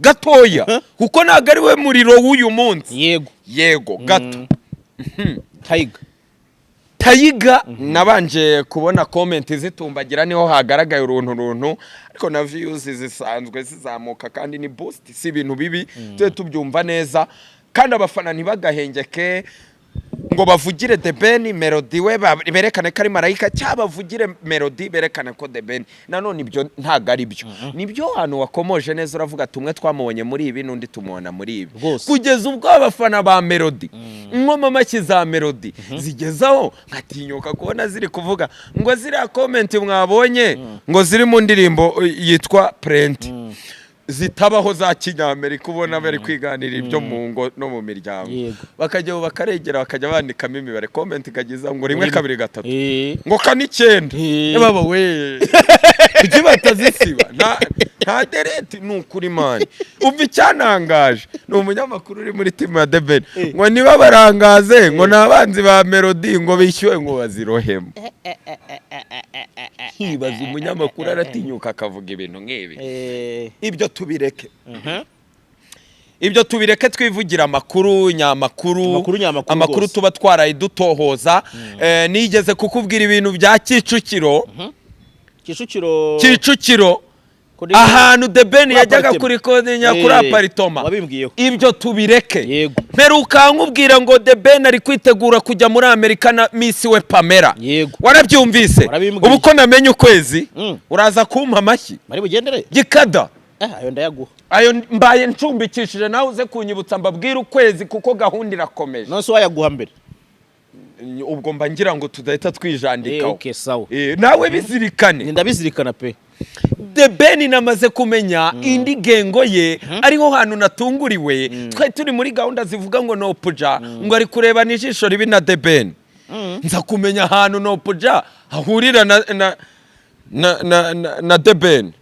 gatoya kuko naga ari we muriro w'uyu munsi yego gato Tiger nabanje kubona comment zitumbagira niho hagaragaye uruntu ariko na views zisanzwe zizamuka kandi ni boost si ibintu bibi twe tubyumva neza kandi abafana ntibagahengeke ngo bavugire The Ben Melody we berekane ko ari marayika cyabavugire Melody berekane ko The Ben nanone ibyo ntago ari byo nibyo hano wakomoje neza uravuga tumwe twamubonye muri ibi nundi tumubona muri ibi kugeza ubwo abafana ba Melody nkoma maki za Melody zigezaho nkatinyuka kubona ziri kuvuga ngo ziriya comment mwabonye ngo ziri mu ndirimbo yitwa Plenty zitabaho za Kinyamerika ubona bari kwiganira ibyo mu ngo no mu miryango bakajya bakaregera bakajya bandikamo imibare comment kagiza ngo 1 2 3 ngo kanicenda baba we kuki batazisiba nta dereti nukuri mani umva icyanangaje ni umunyamakuru uri muri timu ya The Ben ngo niba barangaze ngo nabanzi ba Melody ngo bishyuwe ngo bazirohemo hibaza umunyamakuru aratinyuka akavuga ibintu nk'ibi ibyo tubireke twivugira amakuru tuba twaraye dutohoza nigeze kukubwira ibintu bya Kicukiro ahantu The Ben yajyaga kuri kode nyakuri aparitoma ibyo tubireke mperuka nkubwira ngo The Ben ari kwitegura kujya muri Amerika na Miss we Pamela warabyumvise ubu ko namenye ukwezi uraza kumpa amashyi
bari bugendere
gikada
ayo ndayaguha
ayo mbaye ncumbikishije nawe uze kunyibutsa mbabwira ukwezi kuko gahunda irakomeje
none so wayaguha mbere
ubwo mba ngira ngo tudahita twijandikaho
okay sawa
nawe bizirikane
ndabizirikana pe
The Ben namaze kumenya indi gengo ye ariho hantu natunguriwe twe turi muri gahunda zivuga ngo no puja ngo ari kureba nijisho ribi na The Ben nza kumenya hantu no puja ahurira na The Ben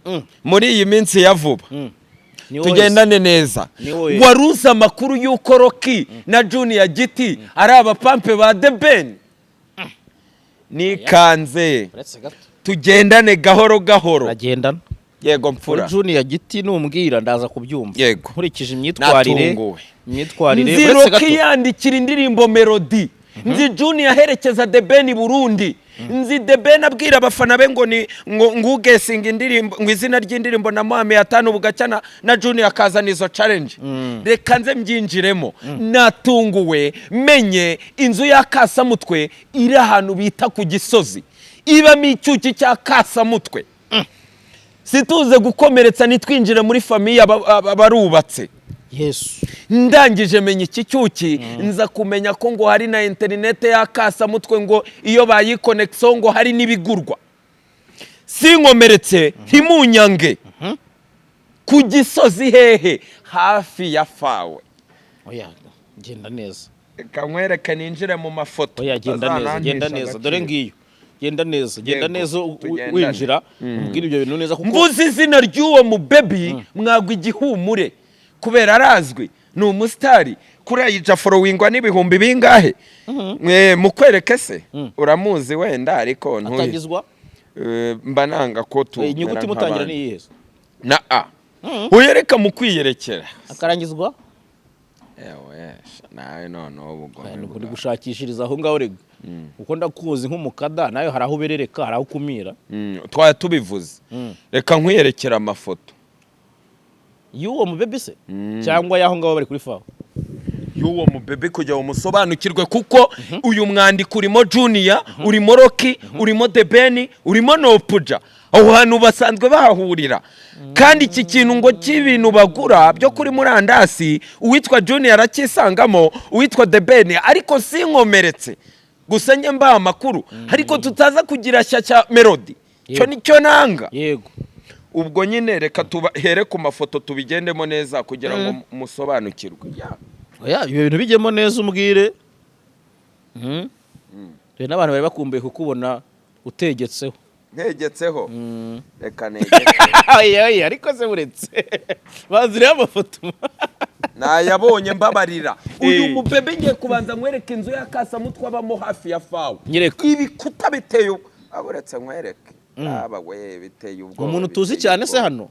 muri iyi minsi ya vuba tugendane neza waruza amakuru y'uko Rocky na Junior GITI ari abapampe ba The Ben nikanze tugendane gahoro
agendana
yego mfura
Junior GITI numbwira ndaza kubyumva
yego
nkurikije imyitwarire
nzi Rocky yandikira indirimbo Melody nzi Junior aherekeza The Ben Burundi nzi The Ben abwira abafana be ngo ni ngugesinga indirimbo ngo izina ry'indirimbo na Mame atanu bugacana na Junior akazana izo challenge reka nze mbyinjiremo natunguwe menye inzu ya Kasamutwe iri ahantu bita ku Gisozi iba micyuki cya Kasamutwe situze gukomeretsa nitwinjire muri famiye barubatse
Yesu
ndangije menya iki cyuki nza kumenya ko ngo hari na internet yakasa mutwe ngo iyo bayikonexo ngo hari nibigurwa sinkomeretse ntimunyange ku Gisozi hehe hafi ya fawe
oya genda neza
kamwereka ninjire mu mafoto
oya genda neza dore ngiyo genda neza winjira ubwira ibyo bintu neza kuko
mvuze izina ry'uwo mu baby mwagwa igihumure kubera arazwi ni umusitari kuri ayija followingwa n'ibihumbi bingahe mukwereke se uramuzi wenda ariko
atangizwa
mba nanga ko tu
inyuguti mutangira ni yiheze
na a uyereka mu kwiyerekera
akarangizwa
ewe nawe none ubugome
uri gushakishiriza aho ngaho rega uko ndakuzi nk'umukada nayo haraho uberereka haraho ukumira
twaya tubivuze reka nkwiyerekera amafoto
y'uwo mu baby se cyangwa yaho ngaho bari kuri fawo
y'uwo mu baby kujya umusobanukirwe kuko uyu mwandiko urimo Junior urimo Rocky urimo Debeni urimo Nopuja aho hantu basanzwe bahahurira kandi iki kintu ngo cy'ibintu bagura byo kuri murandasi uwitwa Junior arakisangamo uwitwa Debeni ariko sinkomeretse gusa njye mba amakuru ariko tutaza kugira shyashya melody cyo nicyo nanga
yego
ubwo nyine reka tubahere ku mafoto tubigendemo neza kugira ngo musobanukirwe
oya ibyo bintu bijyemo neza umbwire n'abantu bari bakumbuye kukubona utegetseho
ntegetseho reka negetse
oya ariko se buretse baziriho amafoto
nayabonye mbabarira uyu mubebe ngiye kubanza nkwereke inzu yakasa mutwe abamo hafi ya fawe ibikuta biteye aburetse nkwereke aba we biteye ubwo
umuntu tuzi cyane se hano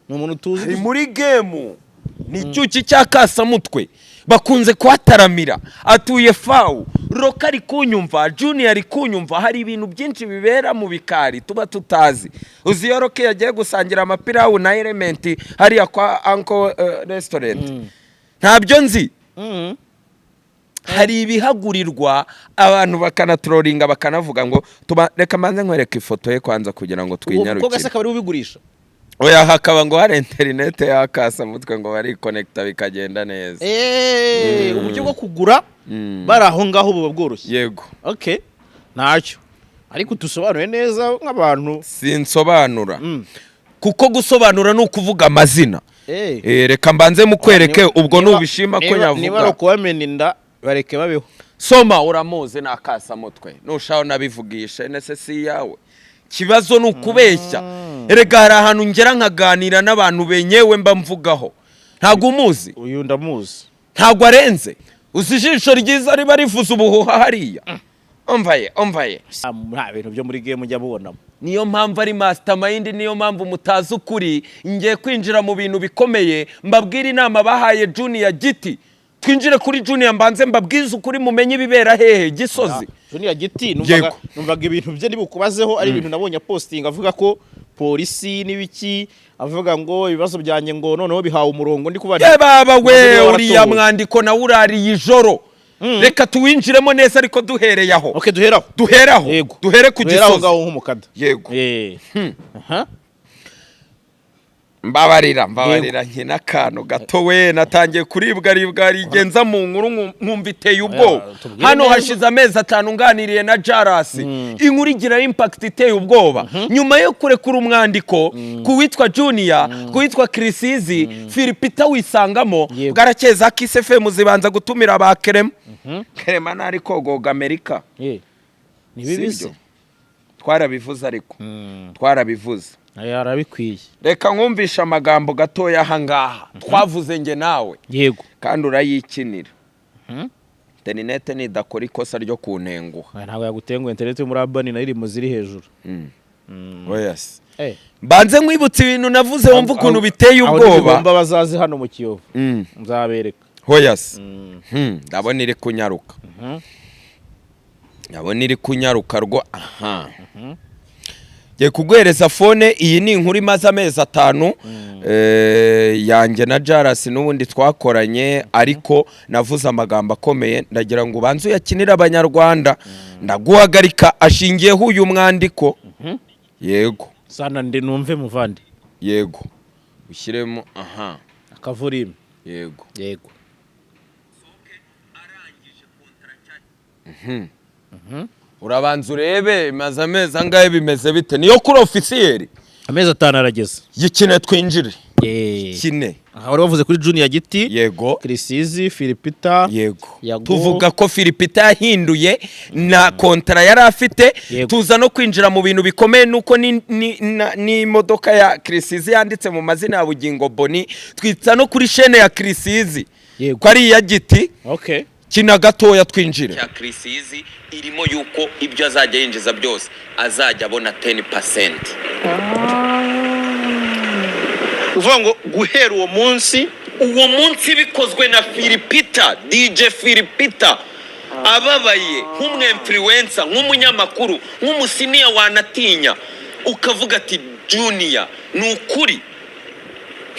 ni umuntu tuzi
ari muri game ni cyuki cyakasa mutwe bakunze kwataramira atuye fawu Roka ari kunyumva Junior ari kunyumva hari ibintu byinshi bibera mu bikari tuba tutazi uzi yo Roka yagiye gusangira amapirawu na element hariya kwa Uncle Restaurant ntabyo nzi hari ibihagurirwa abantu bakanatrolinga bakanavuga ngo reka manze nkwereka ifoto ye kwanza kugira ngo twinyarukire
uko gase kabari ubigurisha
oya hakaba ngo hari internet yakasa mutwe ngo bari connecta bikagenda neza
uburyo bwo kugura bari aho ngaho buba bworoshye
yego
okay ntacyo ariko tusobanuye neza nk'abantu
sinsobanura kuko gusobanura no kuvuga amazina reka mbanze mukwereke ubwo nubishima ko nyavuga
niba rokubamena inda bareke babeho
soma uramuze nakasa mutwe nushaho nabivugisha NSC yawe kibazo nukubeshya erega hari ahantu ngera nkaganira n'abantu benyewe mba mvugaho ntago umuzi
uyu ndamuzi
ntago arenze uzijisho ryiza riba rivuza ubuhuha hariya omvaye
nta bintu byo muri game ujya mubonamo
niyo mpamvu ari mastermind niyo mpamvu mutazi ukuri ngiye kwinjira mu bintu bikomeye mbabwira inama bahaye Junior GITI twinjire kuri Junior mbanze mbabwiza ukuri mumenye ibibera hehe Gisozi
Junior GITI numvaga ibintu bye nibukubazeho ari ibintu nabonye posting avuga ko polisi nibiki avuga ngo ibibazo byanye ngo noneho bihawe umurongo ndi kubana
baba we uriya mwandiko na urari ijoro reka tuwinjiremo neza ariko duhereye aho
okay
duhere ku Gisozi
ngaho nk'umukada
yego mbabarira nkina kano gato we natangiye kuribwa rigenza mu nkuru nkumva iteye ubwoba hano hashize amezi 5 nganiriye na JALAS inkuru igira impact iteye ubwoba nyuma yo kurekura umwandiko kuwitwa Junior kuwitwa Krisizi Philipita wisangamo garakeza KSFM zibanza gutumira ba Kerema nari kogoga Amerika
nibibise
twarabivuze ariko twarabivuze
yarabikwiye
reka nkumvisha amagambo gatoya ahangaha twavuze nge nawe
yego
kandi urayikinira internet ni dakora ikosa ryo kuntenguha
ntago yagutenguha internet yo muri abani nayo iri mu ziri hejuru
yes banze nkwibutse ibintu navuze wumva ukuntu biteye ubwoba
abo bazazi hano mu Kiyovu nzabereka
hoyas ndabona iri kunyaruka rwo Ye kuguhereza phone iyi ni inkuru imaze amezi 5 yanjye na JALAS n'ubundi twakoranye ariko navuze amagambo akomeye ndagira ngo ubanze yakinira abanyarwanda ndaguhagarika ashingiyeho uyu mwandiko yego
sana ndi numve muvandi
yego ushyiremo
akavurime
yego urabanza urebe maze amezi angahe bimeze bite niyo kuri ofisiyeri
amezi 5 arageze
yikine twinjire kine
wari wavuze kuri Junior Giti
yego
Krisizi Philipita
yego tuvuga ko Philipita yahinduye na kontra yari afite tuza no kwinjira mu bintu bikomeye nuko ni imodoka ya Krisizi yanditse mu mazina ya Bugingo Boni twitsa no kuri chaîne ya Krisizi ko ari ya Giti kina gatoya twinjire ya Krisizi irimo yuko ibyo azajya yinjiza byose azajya abona 10%.
uvuga ngo guhera uwo munsi
bikozwe na Philipita DJ Philipita ababaye nk'umwinfluencer nk'umunyamakuru nk'umusiniya wanatinya ukavuga ati Junior nukuri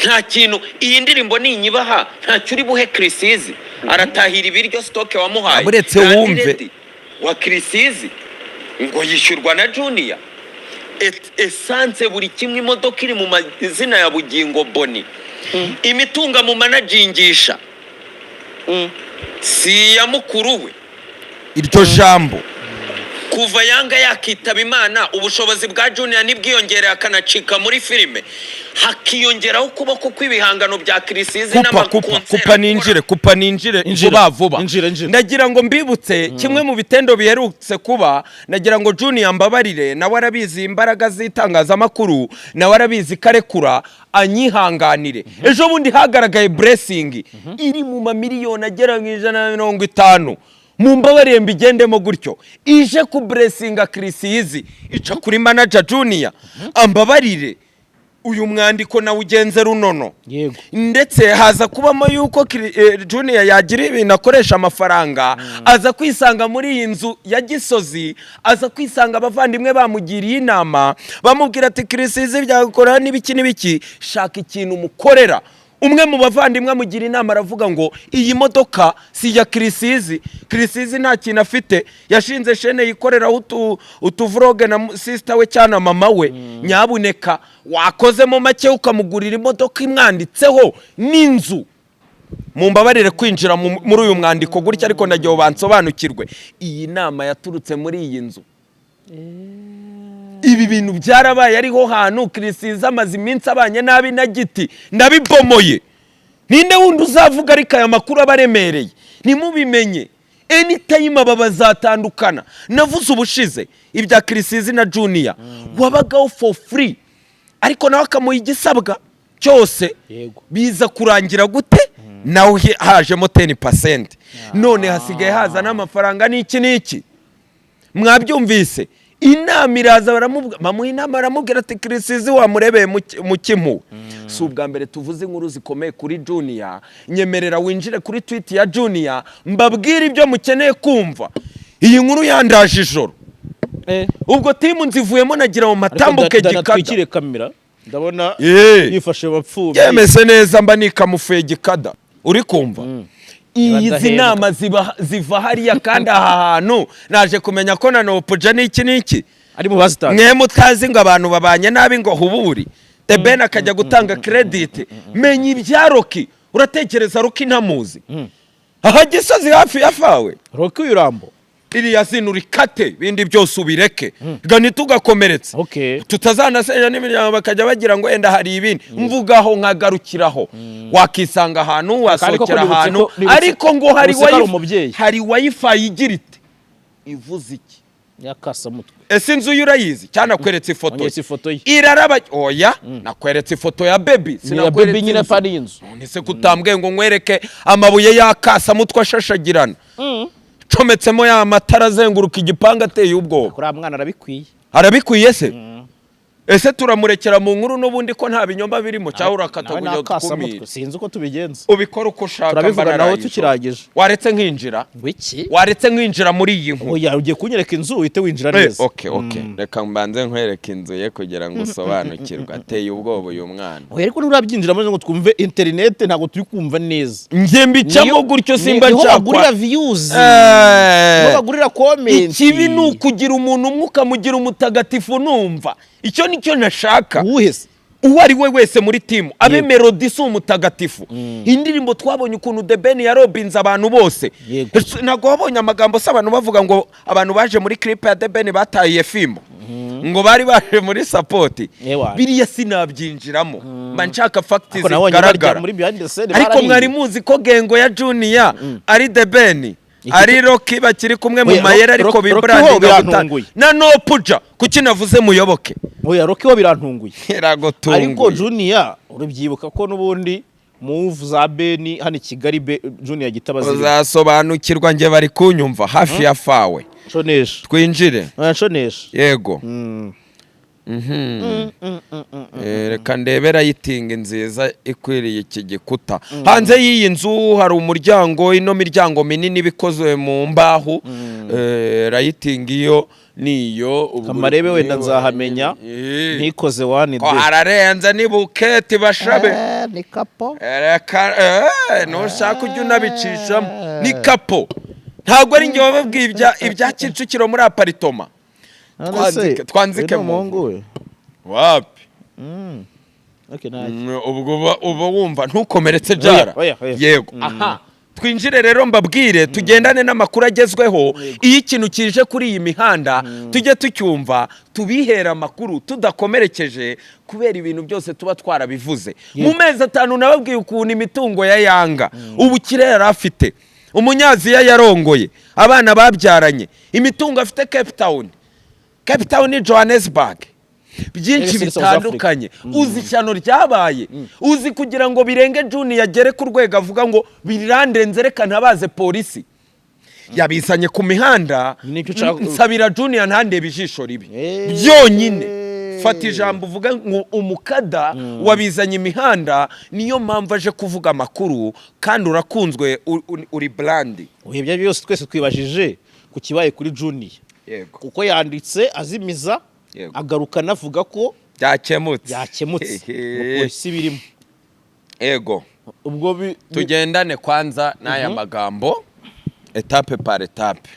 nta kintu iyi ndirimbo ninyibaha nta cyuri buhe Krisizi aratahira ibiryo stock wamuhaye aburetse wumve wa Krisizi ngo yishyurwa na Junior essence buri kimwe imodoka iri mu mazina ya Bugingo Boni imitunga mu managingisha si ya mukuru we iryo jambo kuva yanga yakitaba Imana ubushobozi bwa Junior nibwiyongereye akanacika muri filime hakiyongeraho ukuboko kw'ibihangano bya Krisizi kupa ninjire vuba ndagira ngo mbibutse kimwe mu bitendo biherutse kuba nagira ngo Junior mbabarire nawe arabizi imbaraga z'itangazamakuru nawe arabizi karekura anyihanganire ejo bundi hagaragaye blessing iri mu mamiliyoni agera mu 150 mumbabarire mbigendemo gutyo ije ku blessinga Krisizi ica kuri manager Junior ambabarire uyu mwandiko na ugenze runono ndetse haza kubamo yuko Junior yagira ibintu akoresha amafaranga aza kwisanga muri iyi nzu ya Gisozi aza kwisanga abavandimwe bamugiriye inama bamubwira ati Krisizi byagukora n'ibiki shaka ikintu mukorera umwe mu bavandimwe amugira inama aravuga ngo iyi modoka si ya Krisizi nta kintu afite yashinze chaîne yikoreraho utuvloge na sister we cyana mama we nyabuneka wakozemo make ukamugurira imodoka imwanditseho n'inzu mumbabarire kwinjira muri uyu mwandiko gutya ariko ndagiye bansobanukirwe iyi nama yaturutse muri iyi nzu ibi bintu byarabaye ariho hantu Krisizi amaze iminsi abanye nabi na Giti ndabibomoye ninde wundi uzavuga ariko aya makuru abaremereye nimubimenye anytime aba bazatandukana navuze ubushize ibya Krisizi na Junior wabagaho for free ariko nawe akamuha igisabwa cyose biza kurangira gute nawe hajemo 10% none hasigaye haza n'amafaranga n'iki mwabyumvise inama iraza bamuha inama aramubwira ati Krisizi wamurebeye mu kimu si ubwa mbere tuvuze inkuru zikomeye kuri Junior nyemerera winjire kuri tweet ya Junior mbabwira ibyo mukeneye kumva iyi nkuru yandaje ijoro ubwo timu nzivuyemo nagira mu matambuke
gikada kamera ndabona yifashe bapfuye
yemese neza mba nikamufuye gikada uri kumva izi nama ziva hariya kandi aha hantu naje kumenya ko na nopuja n'iki
ari mu bazitanga
mwe mutazi ngo abantu babanye nabi ngo huburi Ben akajya gutanga credit menya ibyaroki uratekereza Roki ntamuzi aha Gisozi hafi yafawe
Roki urambo
iri yazina urikate bindi byose ubireke gani tugakomeretse tutazanasenya n'imiryango bakajya bagira ngo enda hari ibindi mvugaho nkagarukiraho wakisanga ahantu wasokera ahantu ariko ngo hari wifi igirite ivuze iki
yakasa mutwe
ese inzu yurayizi cyane akweretse ifoto iraraba oya nakweretse ifoto ya baby
sinakweretse nyine fari inzu
none kutambwe ngo nkwereke amabuye yakasa mutwe ashashagirana cometsemo ya matara azenguruka igipanga ateye ubwoba
kuri mwana
arabikwiye se ese turamurekera mu nkuru n'ubundi ko nta binyomba birimo cyangwa urakataguye
tukumira sinzi uko tubigenza
ubikora uko ushaka
turabivuga naho tukiragije
waretse nkinjira
wiki
waretse nkinjira muri iyi nkuru
oya ugiye kunyereka inzu uhite winjira neza
okay reka mbanze nkwereka inzu ye kugira ngo usobanukirwe ateye ubwoba uyu mwana
oya ariko nurabyinjira maze ngo twumve internet ntago turi kumva neza
ngiye mbicamo gutyo simba nshaka
bagurira views bagurira comment
ikibi nukugira umuntu umwuka mugira umutagatifu numva icyo nicyo nashaka
uwese
uwo ari we wese muri timu abe melody si umutagatifu. Indirimbo twabonye ukuntu The Ben yarobinze abantu bose, ntabwo wabonye amagambo se abantu bavuga ngo abantu baje muri clip ya The Ben bataye fimbo ngo bari baje muri support. Biriya sinabyinjiramo mba nshaka facts zigaragara, ariko mwari muzi ko gengo ya Junior ari The Ben ari Rocky bakiri kumwe mu mayera ariko bibrandinga na no puja kuki navuze muyoboke.
Oya Rocky wo birantunguye
iragotunguye,
ariko Junior urubyibuka ko nubundi move za Ben hano Kigali Junior gitabazi
uzasobanukirwa nge bari kunyumva hafi ya fawe
shonesha
twinjire
shonesha
yego. Reka ndebera yitinga nziza ikwiriye iki gikuta. Hanze y'iyi nzu hari umuryango, ino miryango minini bikozwe mu mbaho. Rayitinga iyo niyo
kamarebe wenda nzahamenya ntikoze wani de
hararenze ni buketi bashabe
ni kapo
reka nushaka ujya unabicishamo ni kapo. Ntabwo ari nge wababwiye ibya Kicukiro muri aparitoma twanzike mu wapi. Ubwo uba wumva ntukomeretse jara yego. Twinjire rero mbabwire tugendane n'amakuru agezweho. Iyo ikintu kije kuri iyi mihanda tujye tucyumva tubihera amakuru tudakomerekeje kubera ibintu byose tuba twarabivuze. Mu mezi 5 nababwiye ukuntu imitungo ya Yanga ubu kirera afite umunyaziya yarongoye abana babyaranye imitungo afite Cape Town ni Johannesburg byinshi bitandukanye. Uzi cyano ryabaye uzi kugira ngo birenge Junior yagere ku rwego avuga ngo birandenze reka ntabaze polisi yabisanye ku mihanda. Nsabira Junior ntandebe ijisho ribi byonyine. Fata ijambo uvuga ngo umukada wabizanye imihanda niyo mpamvu aje kuvuga amakuru kandi urakunzwe uri brand.
Uhebye byose twese twibajije ku kibaye kuri Junior kuko yanditse azimiza agaruka navuga ko
byakemutse
polisi birimo
ego. Ubwo tugendane kwanza n'aya magambo etape par etape.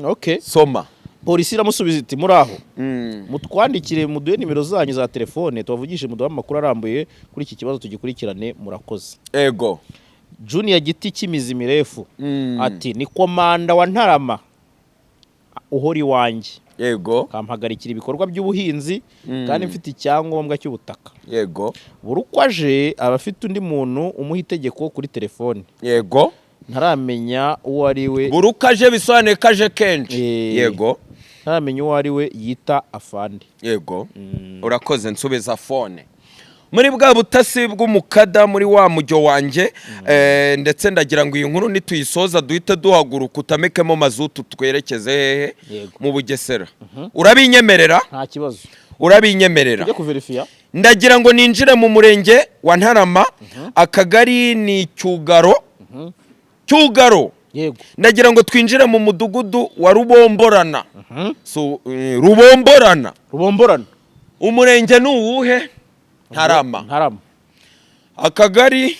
Okay,
soma.
Polisi iramusubiza iti muraho mutwandikire muduhe nimero zanyu za telefone tubavugishe muduhe amakuru arambuye kuri iki kibazo tugikurikirane murakoze.
Ego.
Junior Giti cy'imizi mirefu ati ni komanda wa Ntarama uhori wanjye
yego
kampagarikira ibikorwa by'ubuhinzi kandi mfite icyangombwa cy'ubutaka
yego.
burukwaje abafite undi muntu umuha itegeko kuri telefone
yego
ntaramenya uwo ari we.
Burukaje bisobanuye kaje kenshi yego.
Ntaramenya uwo ari we yita afande
yego. Urakoze nsubiza phone muri bwa butasi bw'umukada muri wa mujyo wanje. Ndetse ndagira ngo iyi nkuru nituyisoza duhite duhaguruka utamekemo mazutu twerekeze hehe mu Bugesera. Urabinyemerera?
Nta kibazo.
Urabinyemerera?
Tujye kuverifya.
Ndagira ngo ninjire mu murenge wa Ntarama akagari ni Cyugaro. Cyugaro
yego.
Ndagira ngo twinjire mu mudugudu wa Rubomborana. Rubomborana umurenge ni uwuhe? Ntarama. Akagari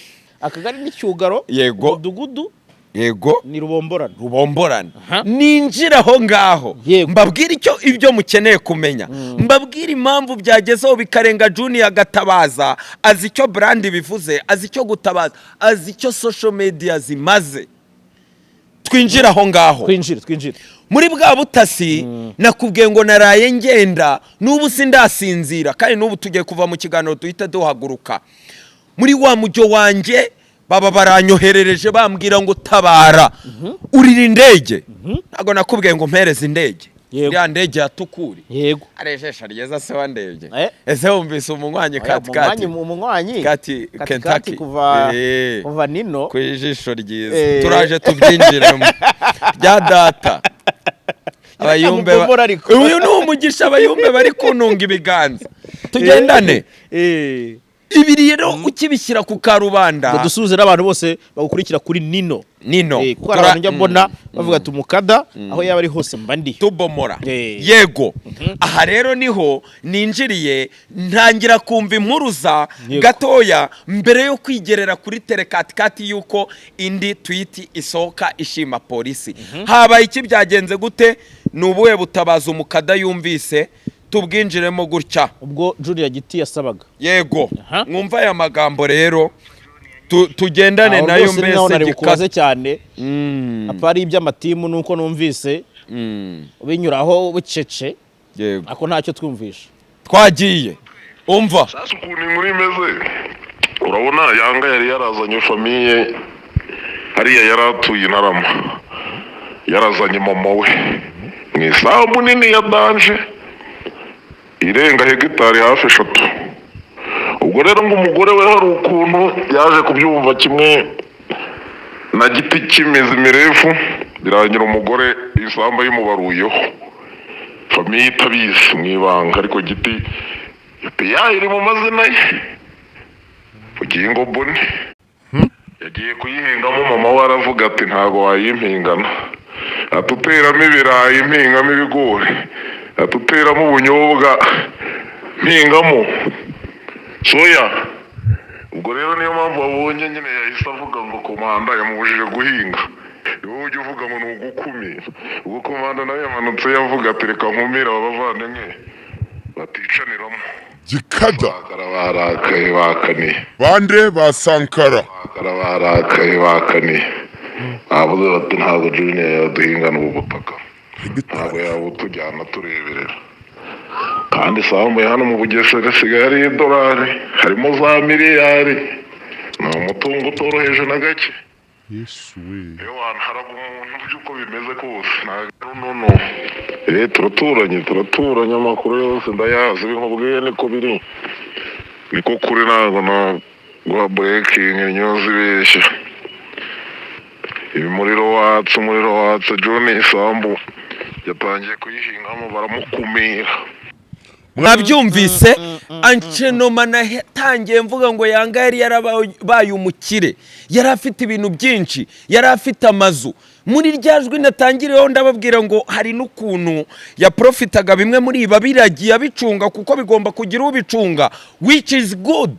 ni Cyugaro
yego.
Mudugudu
yego
ni
Rubomborana. Ninjira ho ngaho mbabwira icyo ibyo mukeneye kumenya. Mbabwira impamvu byagezeho bikarenga Junior agatabaza azi icyo brand bivuze azi icyo gutabaza azi icyo social media zimaze. Twinjira ho ngaho.
Twinjire
muri bwa butasi nakubwiye ngo naraye ngenda n'ubu sindasinzira kandi n'ubu tugiye kuva mu kiganiro duhita duhaguruka. Muri wa mujyo wanje baba baranyoherereje bambwira ngo tabara urira indege. Ntago nakubwiye ngo mpereze indege ya ndege ya Tukuri
yego.
Arejesha ryeza se wa ndege ese wumvise umunywanyi kati Kentucky
kuva nino
kwijisho ryiza. Turaje tubyinjiremo bya data. Abayumbe uyu ni umugisha abayumbe bari kununga ibiganza tugendane. Ibiri rero ukibishyira ku karubanda
dusuze n'abantu bose bagukurikira kuri nino kuko abantu njya mbona bavuga ati umukada aho yaba ari hose mba ndi
tubomora yego. Aha rero niho ninjiriye ntangira kumva impuruza gatoya mbere yo kwigerera kuri telekatikati yuko indi tweet isohoka ishima polisi. Habaye iki byagenze gute? nubuhe butabaza umukada yumvise tubwinjiremo gutya
ubwo Junior Giti yasabaga
yego mwumva aya magambo rero tugendane nayo mbese
gikaze cyane apari iby'amatimu nuko numvise binyuraho bucece
yego
ako ntacyo twumvisha
twagiye umva
sasa ukuntu inkuru imeze urabona yanga yari yarazanye famiye hariya yaratuye intarama yarazanye mama we mu isambu nini ya danje irenga hegitari hafi 3 ubwo rero ngo umugore we hari ukuntu yaje kubyumva kimwe na giti cy'imizi mirefu birangira umugore isamba yimubaruyeho famiye itabizi mu ibanga ariko giti iri mu mazina ye ugiye ngo mbone yagiye kuyihingamo mama we aravuga ati ntago wayimpingana atuteramo ibirayi impingamo ibigori atuteramo ubunyobwa mpingamo soya ubwo rero niyo mpamvu wabonye nyine yahise avuga ngo komanda yamubujije guhinga wowe ujya uvuga ngo ni ugukumira ubwo komanda nawe yamanutse yavuga ati reka nkumira abavandimwe baticaniramo
gikada
barakaye bakaniye
bande ba Sankara
barakaye bakaniye avuze bati ntabwo Junior yaduhingana ubu butaka ntabwo yabutujyana tureberera kandi sambu hano mu Bugesera sigaye ari $1 harimo za miliyari ni umutungo utoroheje na gake
Yesu we
yewe haraga umuntu by'uko bimeze kose turaturanye amakuru yose ndayazi binkubwiye niko biri niko kuri ntabwo guha breaking news ibeshya umuriro watse John isambu yatangiye kuyihingamo baramukumira
mwabyumvise ancenoma natangiye mvuga ngo yanga yari yarabaye umukire yari afite ibintu byinshi yari afite amazu muri ryajwi natangiriyeho ndababwira ngo hari n'ukuntu ya profitaga bimwe muri iba biragiye abicunga kuko bigomba kugira ubicunga which is good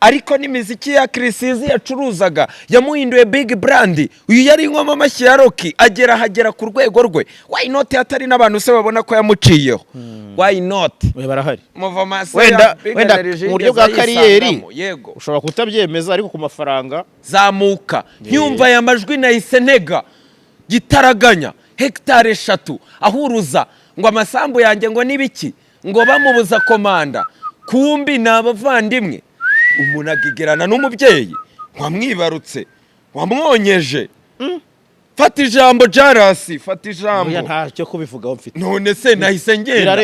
ariko n'imiziki ya Krisizi yacuruzaga yamuhinduye big brand uyu yari ingoma amashyi ya Rocky hagera ku rwego rwe why not hatari n'abantu se babona ko yamuciyeho why not
we barahari
wenda
mu buryo bwa kariyeri ushobora kutabyemeza ariko ku mafaranga
zamuka nyumva ya majwi nahise ntega gitaraganya hectare 3 ahuruza ngo amasambu yanjye ngo nibiki ngo bamubuza komanda kumbi nabavandimwe umuntu agigerana n'umubyeyi wamwibarutse wamwonyeje fata ijambo JALAS fata ijambo
ntacyo kubivugaho mfite
none se nahise ngenda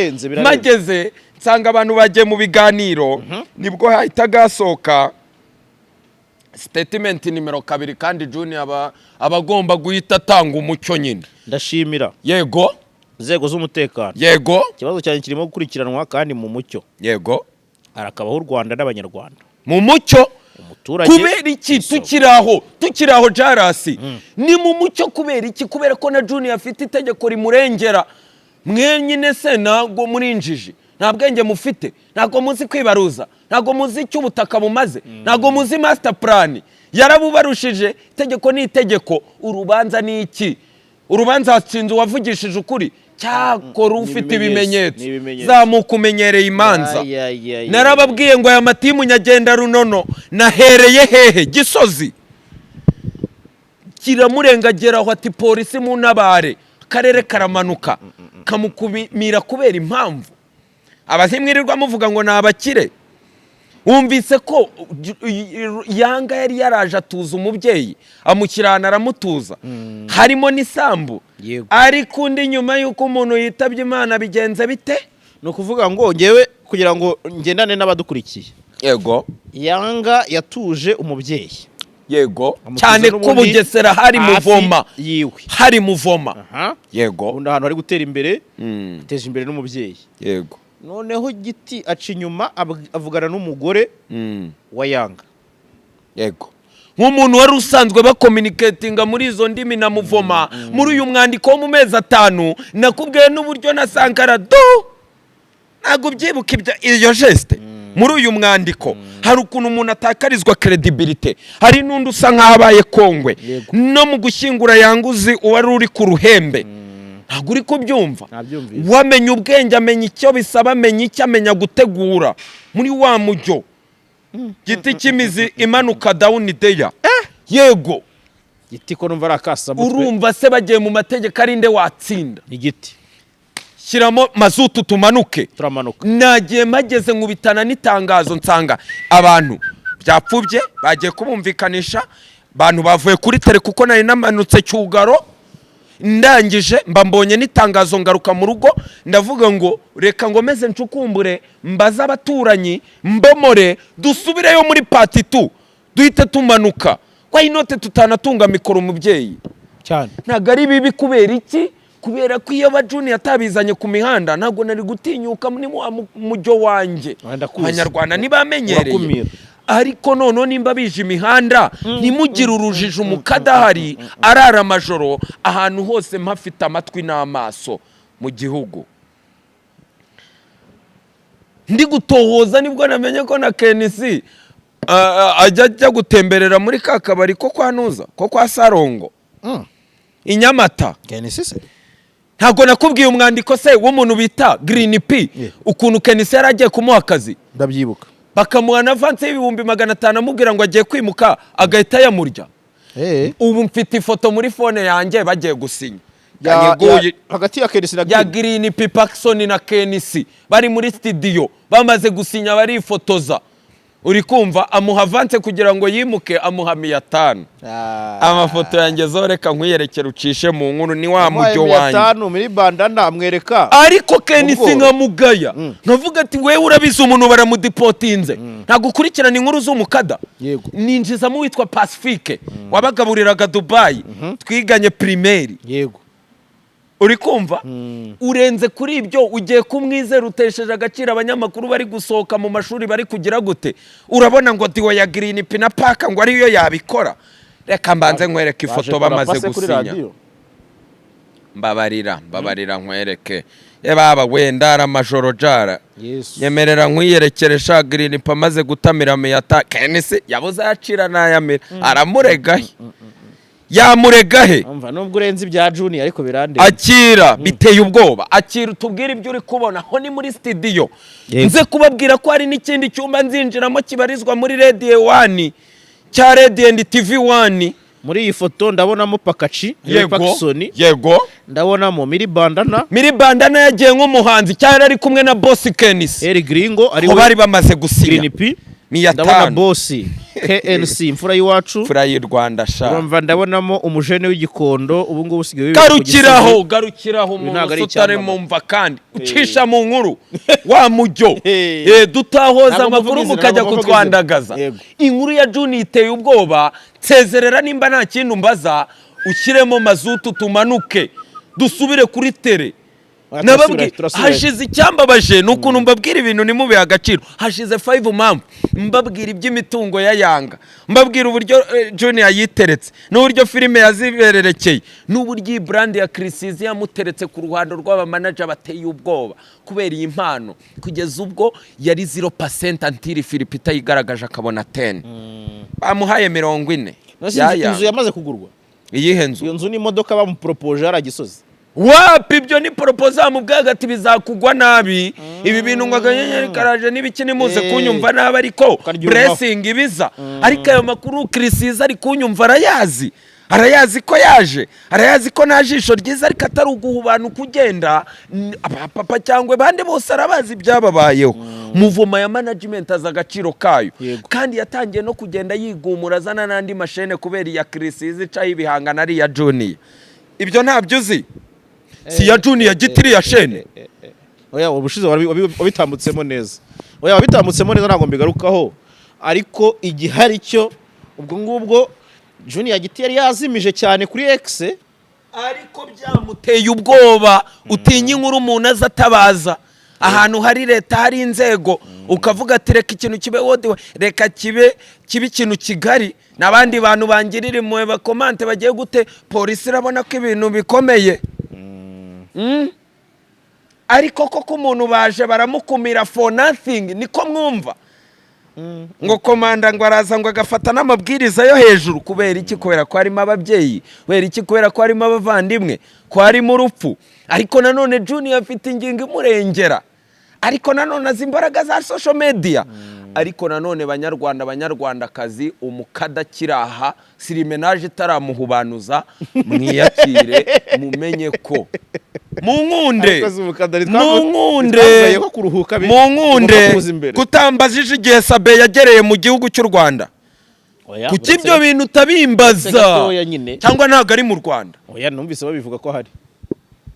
mageze nsanga abantu bagiye mu biganiro nibwo hahita gasoka statement nimero 2 kandi Junior abagomba guhita atanga umucyo nyine
ndashimira
yego
inzego z'umutekano
yego
ikibazo cyane kirimo gukurikiranwa kandi mu mucyo
yego
arakabaho u Rwanda n'abanyarwanda
mu mucyo
umuturage
kubera iki tukiraho JALAS ni mu mucyo kubera iki kubera ko na Junior afite itegeko rimurengera mwenyine se ntabwo murinjije nta bwenge mufite ntabwo muzi kwibaruza ntabwo muzi icyo ubutaka bumaze ntabwo muzi master plan yarabubarushije itegeko ni itegeko urubanza ni iki urubanza hatsinze uwavugishije ukuri cyakora ufite ibimenyetso zamuka umenyereye imanza narababwiye ngo aya matimu nyagenda runono nahereye hehe Gisozi kiramurengageraho ati polisi mu ntabare akarere karamanuka kamukumira kubera impamvu abazimwirirwa muvuga ngo nabakire wumvise ko yanga yari yaraje atuza umubyeyi amukirana aramutuza harimo n'isambu ariko undi nyuma yuko umuntu yitabye Imana bigenze bite
no kuvuga ngo ngewe kugira ngo ngendane n'abadukurikiye
yego
yanga yatuje umubyeyi
yego cyane ko Bugesera hari muvoma yego
undi ahantu hari gutera imbere teje imbere n'umubyeyi
yego
noneho Giti aca inyuma avugana n'umugore wa yanga
yego nk'umuntu wari usanzwe bakomunikatinga muri izo ndimi na muvoma muri uyu mwandiko wo mu mezi 5 nakubwiye n'uburyo na Sankara ntabwo byibuka iyo geste muri uyu mwandiko hari ukuntu umuntu atakarizwa credibility hari n'undi usa nk'abaye kongwe no mu gushyingura yanguzi uwari uri ku ruhembe ntabwo uri kubyumva
Nabyumvise.
wamenya ubwenge amenya icyo bisaba amenya icyo amenya gutegura muri wa mujyo giti cy'imizi imanuka down there yego
Giti ko numva arakasa mutwe
urumva se bagiye mu mategeko arinde watsinda
igiti
shyiramo mazutu tumanuke
turamanuka
nagiye mageze nkubitana n'itangazo nsanga abantu byapfubye bagiye kubumvikanisha abantu bavuye kuri tele kuko nari namanutse cyugaro ndangije mba mbonye n'itangazo ngaruka mu rugo ndavuga ngo reka ngo meze ncukumbure mbaza abaturanyi mbomore dusubireyo muri pati 2 duhite tumanuka kwa inote tutanatunga mikoro umubyeyi
cyane
ntago ari bibi kubera iki kubera ko iyo abajuni yatabizanye ku mihanda ntago nari gutinyuka muri mujyo wanje abanyarwanda ntibamenyereye ariko nono nimba bije imihanda ntimugire urujijo umukadahari arara amajoro ahantu hose mpafite amatwi n'amaso mu gihugu ndi gutohoza nibwo namenye ko na KNC ajya gutemberera muri kakabari ko kwanuza ko kwa Sarongo Inyamata
KNC se
ntago nakubwiye umwandiko se w'umuntu bita Green P ukuntu KNC yaragiye kumuha akazi
ndabyibuka
bakamuha na avance y'ibihumbi 500 amubwira ngo agiye kwimuka agahita yamurya ubu mfite ifoto muri phone yanjye bagiye gusinya
hagati ya KNC na
ya Green P Paxson na KNC bari muri studio bamaze gusinya barifotoza uri kumva amuha avance kugira ngo yimuke amuha 500 amafoto yanjye zoreka nkwiyerekera ucishe mu nkuru ni wa mujyo wanjye
500 muri bandana amwereka
ariko KNC nkamugaya nkavuga ati wewe urabiza umuntu baramudipotinze ntagukurikirana inkuru z'umukada ninjiza mu witwa Pacifique wabagaburiraga Dubai twiganye primaire
yego
uri kumva urenze kuri ibyo ugiye kumwizera utesheje agaciro abanyamakuru bari gusohoka mu mashuri bari kugira gute urabona ngo diwa ya Green P na Paka ngo ariyo yabikora reka mbanze nkwereke ifoto bamaze gusinya mbabarira nkwereke baba wenda ara majoro jara yemerera nkwiyerekeresha Green P amaze gutamira meyata KNC yabuze yacira nayamira aramuregahe yamuregahe
umva nubwo urenze ibya Junior ariko birande
akira biteye ubwoba akira tubwire ibyo uri kubona ho ni muri studio nze kubabwira ko hari n'ikindi cyumba nzinjiramo kibarizwa muri Radio 1 cya Radio and TV 1
muri iyi foto ndabonamo Pakachi
Paxson yego
ndabonamo Miri Bandana
yagiye nk'umuhanzi cyane ari kumwe na Bose KNC
Eri Gringo ari
bari bamaze gusinya
Green P ndabona Bose KNC imfura y'iwacu
fura y'u Rwanda sha
urumva ndabonamo umujene w'igikondo ubu ngubu usigaye
garukiraho umuntu utari mumva kandi ucisha mu nkuru wa mujyo dutahoza amakuru mukajya kutwandagaza inkuru ya Juni iteye ubwoba nsezerera nimba nta kintu mbaza ushyiremo mazutu tumanuke dusubire kuri tele nababwi hashize icyambabaje nukuntu mbabwira ibintu nimube agaciro hashize 5 months mbabwira iby'imitungo ya Yanga mbabwira uburyo Junior yiteretse n'uburyo filime yazibererekeye n'uburyo brand ya Crisizi yamuteretse ku ruhando rw'aba manager bateye ubwoba kubera iyi impano kugeza ubwo yari 0% antiri Philipita yigaragaje akabona 10 bamuhaye 40
inzu yamaze kugurwa
iyihe nzu
iyo nzu ni imodoka bamupropoje aragisozi
wapi ibyo ni proposal mu bwagati bizakugwa nabi ibi bintu ngaganye karaje nibikini muze kunyumva nabi ariko blessing ibiza ariko ayo makuru Crisizi ari kunyumva arayazi ko yaje arayazi ko najisho ryiza ariko atari uguhubana kugenda papa cyangwa bande bose arabazi byababayeho muvoma ya management azagaciro kayo kandi yatangiye no kugenda yigumura zana nandi mashene kubera ya Crisizi cayi bihangana ari ya Junior ibyo ntabyo uzi si ya Junior gitiri ya shene
oya ubushize wabitambutsemo neza ntago mbigarukaho ariko igihari cyo ubwo ngubwo Junior giti yari yazimije cyane kuri X
ariko byamuteye ubwoba utinya inkuru umuntu azatabaza ahantu hari leta hari inzego ukavuga ati reka ikintu kibe wodi reka kibe ikintu kigari nabandi bantu bangirira imwe bakomante bagiye gute polisi irabona ko ibintu bikomeye ariko koko umuntu baje baramukumira for nothing niko mwumva ngo komanda ngo araza ngo agafata n'amabwiriza yo hejuru kubera iki kubera ko harimo ababyeyi kubera iki kubera ko harimo abavandimwe ko harimo urupfu ariko nanone Junior afite ingingo imurengera ariko nanone azi imbaraga za social media ariko nanone banyarwandakazi umukada kiraha sirimenage itaramuhubanuza mwiyakire mumenye ko munkunde kutambazije igihe Sabe yagereye mu gihugu cy'u Rwanda kuki ibyo bintu utabimbaza cyangwa ntago ari mu Rwanda
oya numvise babivuga ko hari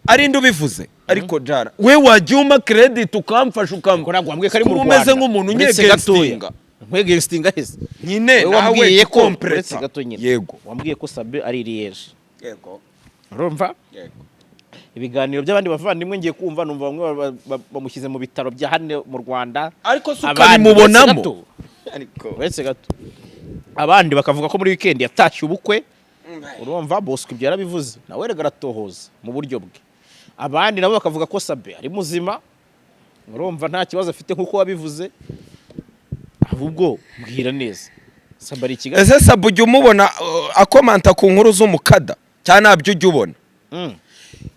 arinde ubivuze ariko jara we wajyuma credit ukamfasha umeze nk'umuntu nyegestinga
nkwegestinga hese
nyine nawe kompresa
yego wambwiye ko Sabe ari Liège yego urumva yego ibiganiro by'abandi bavandimwe ngiye kumva numva bamwe bamushyize mu bitaro bya hane mu Rwanda
ariko sukamubonamo
ariko wese gato abandi bakavuga ko muri weekend yatashye ubukwe urumva Bose ibyo yarabivuze nawe rega aratohoza mu buryo bwe abandi nabo bakavuga ko Sabe ari muzima urumva nta kibazo afite nkuko wabivuze ahubwo mbwira neza Sabe ari Kigali
ese Sabe ujye umubona akomanta ku nkuru z'umukada cyane nabyo ujye ubona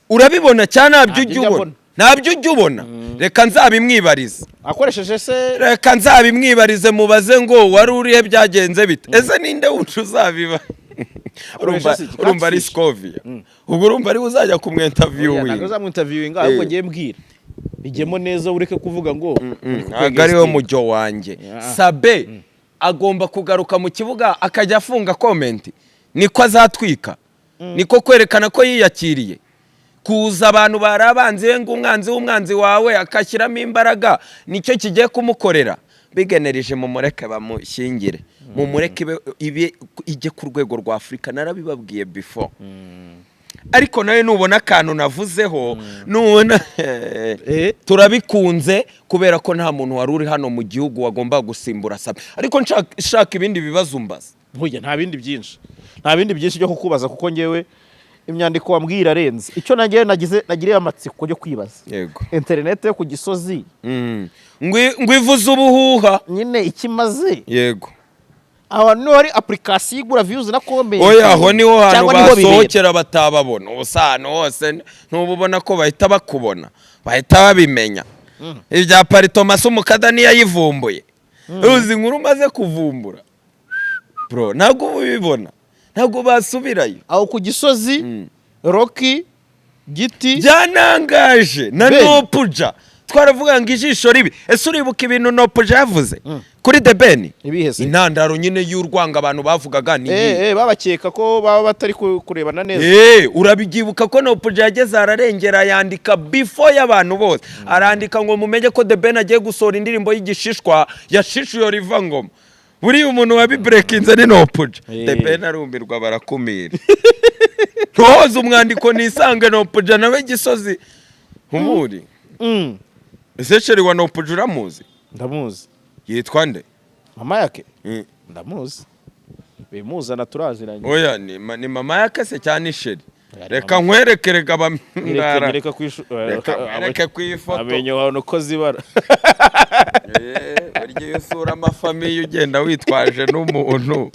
urabibona cyane nabyo ujye ubona nabyo ujye ubona reka nzabimwibarize
akoresheje se
reka nzabimwibarize mubaze ngo wari urihe byagenze bite ese ninde wucu uzabiba urumva ari Scovia ubwo urumva ari uzajya kumwinterviewing
ntago zamwinterviewing ahubwo ngiye mbwira bigemo neza ureke kuvuga ngo
agariwe mujyo wanjye Sabe agomba kugaruka mu kibuga akajya afunga comment niko azatwika niko kwerekana ko yiyakiriye kuza abantu barabanze ngo umwanzi wawe akashyiramo imbaraga nicyo kigiye kumukorera bigenereje mu mureke bamushyingire mu mureke ibe ijye ku rwego rwa Afrika narabibabwiye before ariko nawe nubona akantu navuzeho nubona turabikunze kubera ko nta muntu wari uri hano mu gihugu wagomba gusimbura Sabe ariko nshaka ibindi bibazo umbaza
burya nta bindi byinshi byo kukubaza kuko ngewe imyandiko wambwira arenze icyo nagiriye amatsiko yo kwibaza
yego
internet yo ku Gisozi
ngwivuza ubuhuha
nyine ikimaze
yego
abantu hari application igura views na comment
oya aho niho hantu basohokera batababona ubusano hose ntububona ko bahita bakubona bahita babimenya ibya Thomas umukada niya yivumbuye uzi inkuru maze kuvumbura bro ntago ubibona ntago basubirayo
aho ku Gisozi Rocky GITI
byanangaje na Nopuja twaravuga ngo ijisho ribi ese uribuka ibintu Nopuja yavuze kuri The Ben intandaro nyine y'urwanga abantu bavugaga ni
babakeka ko baba batari kurebana neza
urabigibuka ko Nopuja yageze ararengera yandika before y'abantu bose arandika ngo mumenye ko The Ben agiye gusora indirimbo y'igishishwa yashishuye riva ngoma buri umuntu wabibreakinze ni Nopuja The Ben arumbirwa barakumira ntoza umwandiko nisange Nopuja nawe Gisozi humuri ese sheri wa Nopuja uramuzi
ndamuzi
yitwa nde
mama yake ndamuzi bimuzana turaziranye
oya ni mama yake se cyane sheri reka nkwerekerega bamwara reka kwifoto
amenyo hano ko zibara
buryo usura amafamiye ugenda witwaje n'umuntu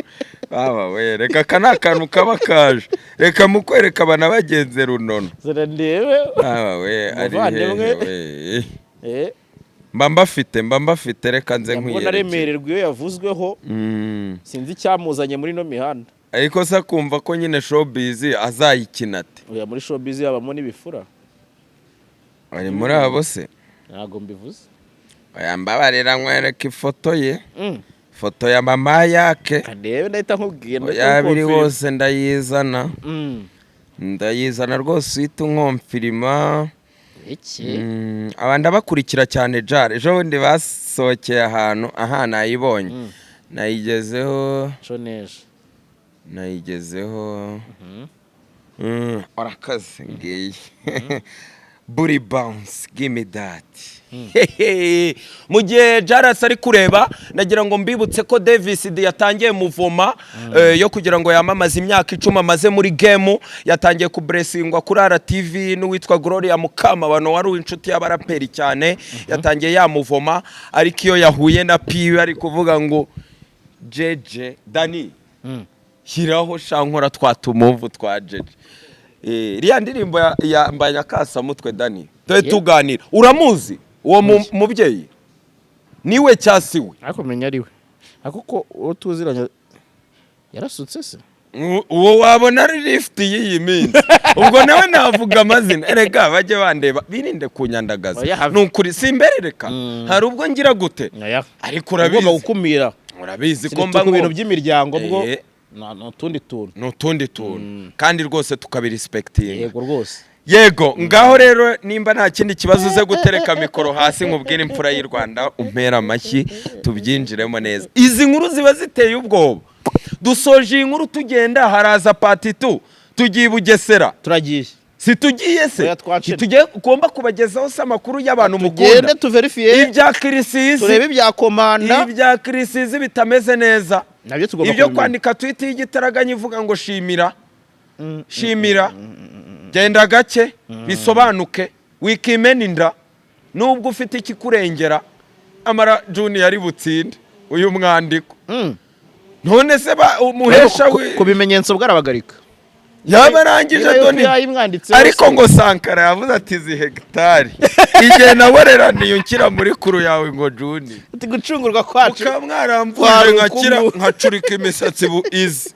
baba we reka kanakanu kabakaje reka mukwereka abana bagenze runono
zira ndebe
baba we ari mbamba fite reka nze nkwiyereke
naremererwa iyo yavuzweho sinzi cyamuzanye muri no mihanda
ariko se kumva ko nyine showbiz azayikinate
oya muri showbiz yabamo n'ibifura
ari muri abo se
ntago mbivuze
oya mbabarira nkwereka ifoto ye foto ya mama yake
ndebe ndahita nkubwiye
yabiri wose ndayizana rwose uhita unkomfirima abandi bakurikira cyane jare ejo bundi basohokeye ahantu nayibonye nayigezeho orakaze ngiye booty bounce give me that. Mu gihe JALAS ari kureba nagira ngo mbibutse ko Davis yatangiye muvoma yo kugira ngo yamamaze imyaka 10 amaze muri game, yatangiye ku blessingwa kuri RTV n'uwitwa Gloria Mukama, abantu wari inshuti y'abaraperi cyane, yatangiye yamuvoma ariko iyo yahuye na piwe ari kuvuga ngo jeje Dani hiraho shankora twatumuvu twa jeje. Iriya ndirimbo ya Mbanyakasa mutwe Dani tuganira, uramuzi uwo mubyeyi niwe cyasiwe
ariko menya ariwe akuko uwo tuziranye yarasutse se
uwo wabona ari lift y'iyi minsi ubwo nawe navuga amazina erega bajye bandeba birinde kunyandagaza nukuri simberereka hari ubwo ngira gute ariko urabizi
gukumira
urabizi ko mba
mu bintu by'imiryango bwo n'utundi tuntu
kandi rwose tukabirespectinga.
Yego rwose
yego ngaho rero nimba nta kindi kibazo uze gutereka mikoro hasi nkubwira imfura y'u Rwanda umpera amashyi tubyinjiremo neza. Izi nkuru ziba ziteye ubwoba. Dusoje inkuru tugenda haraza part 2 tugiye Bugesera
turagiye
si tugiye se tugiye ugomba kubagezaho se amakuru y'abantu mukunda
tugende tuverifie
ibya kirisizi
turebe ibya komanda
ibya kirisizi bitameze neza
nabyo tugomba
ibyo kwandika tweet y'igitaraganya ivuga ngo shimira genda gake bisobanuke wikimeninda nubwo ufite ikikurengera amara Junior ari butsinde uyu mwandiko none se umuhesha
kubimenyetso bwarabagarika
yabarangije Doni ariko ngo Sankara yavuze ati zi hegitari igihe naboreraniye unkira muri kuru yawe ngo Junior
uti gucungurwa kwacu
ukamwaramvuje nkacurika imisatsi izi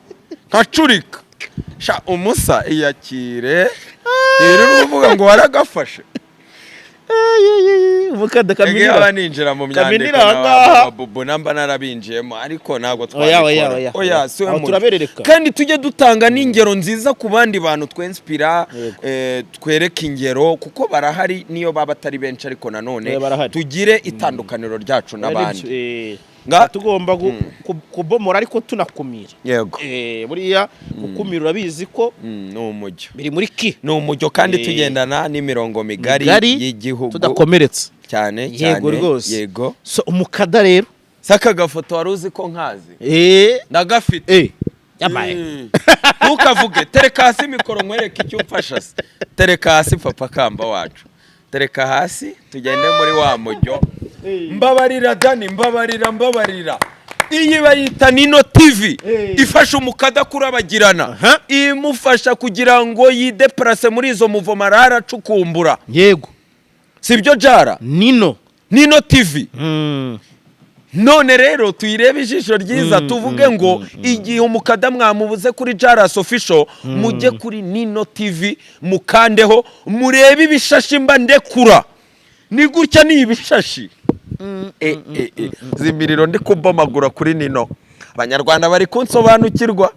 nkacurika sha umusa iyakire rero uvuga ngo waragafashe
Mukada kaminira
abaninjira mu myandiko n'ababubu namba narabinjiyemo ariko ntago twabikora oya siwe
turaberereka
kandi tujye dutanga n'ingero nziza ku bandi bantu twinspira twereka ingero kuko barahari niyo baba atari benshi ariko nanone tugire itandukaniro ryacu n'abandi
tugomba kubomora ariko tunakumira.
Yego
buriya gukumira urabizi ko
n'umujyo
biri muri ki
n'umujyo kandi tugendana n'imirongo migari y'igihugu
tudakomeretse
cyane
yego rwose
yego
so umukada rero
saka gafoto waruzi ko nkazi ndagafite
yabaye
ntukavuge tereka hasi mikoro nkwereke icyo umfasha se tereka hasi papa kamba wacu tereka hasi tugende muri wa mujyo mbabarira Dani mbabarira iyi bayita Nino TV ifasha umukada kurabagirana imufasha kugira ngo yideplace muri izo muvoma raracukumbura
yego
sibyo jara
Nino
TV none rero tuyirebe ijisho ryiza tuvuge ngo igihe umukada mwamubuze kuri JALAS official mujye kuri Nino TV mukandeho murebe ibishashi mba ndekura ni gutya ni ibishashi zimiriro ndi kubomagura kuri Nino abanyarwanda bari kunsobanukirwa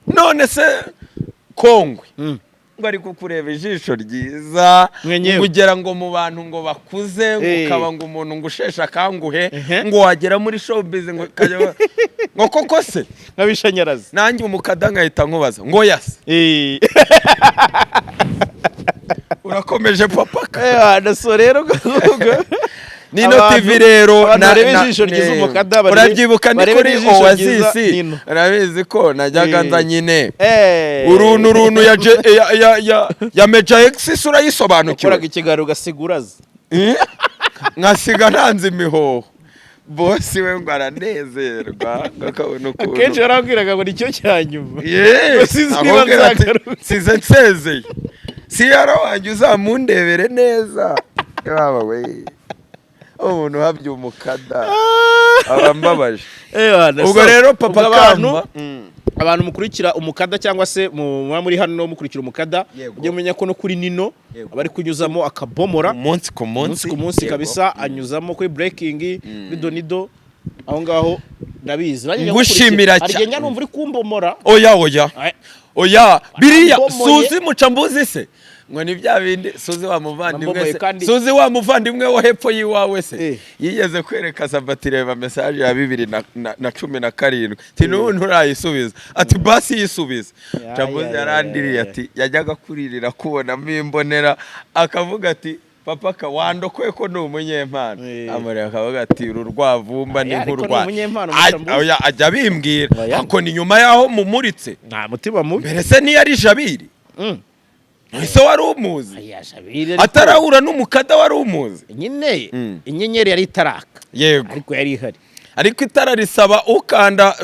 none se kongwe bari kukureba ijisho ryiza kugera ngo mu bantu ngo bakuze ukaba ngo umuntu ngo ushesha akanguhe ngo wagera muri showbiz ngo koko se
nkabishanyarazi
nanjye umukada nkahita nkubaza ngo yase urakomeje papa
naso rero
Nino TV rero
ijisho ryiza umukada
urabyibuka ni kuri Oasis urabizi ko najyaga nza nyine uruntu ya Major X urayisobanukiwe
ukora ikigaro ugasiguraza
nkasiga ntanze imihoho Bose we ngo aranezerwa akabona ukuntu
akenshi yarabwiraga ngo nicyo cyanyuma
size nsezeye si yarawanje uzamundebere neza baba we umuntu habye umukada abambabaje ubwo rero papa kamba
abantu mukurikira umukada cyangwa se muri hano mukurikira umukada ujye mumenya ko no kuri Nino abari kunyuzamo akabomora
umunsi ku
munsi kabisa anyuzamo kuri breaking bidonido aho ngaho ndabizi
ngushimira cyane
arigenya numva uri kumbomora
oya biriya suzi mucambuzi se ngo ni bya bindi suzi wa muvandimwe se
kandi-
suzi wa muvandimwe wo hepfo yiwawe se yigeze kwereka Sabati reba message ya 2017 ati n'ubu urayisubiza ati basi yisubiza Jamuzi yarandiriye ati yajyaga kuririra kubonamo imbonera akavuga ati papa ka wandokoye ko ni umunyempano amureka akavuga ati uru rwavumba ni nk'urwa ajya bimbwira ako ni nyuma yaho mumuritse
nta mutima mubi
mbere se niyo ari Jabiri ese wari umuzi atarahura n'umukada wari umuzi
nyine inyenyeri yari itaraka
yego
ariko yari ihari
ariko itara risaba ukanda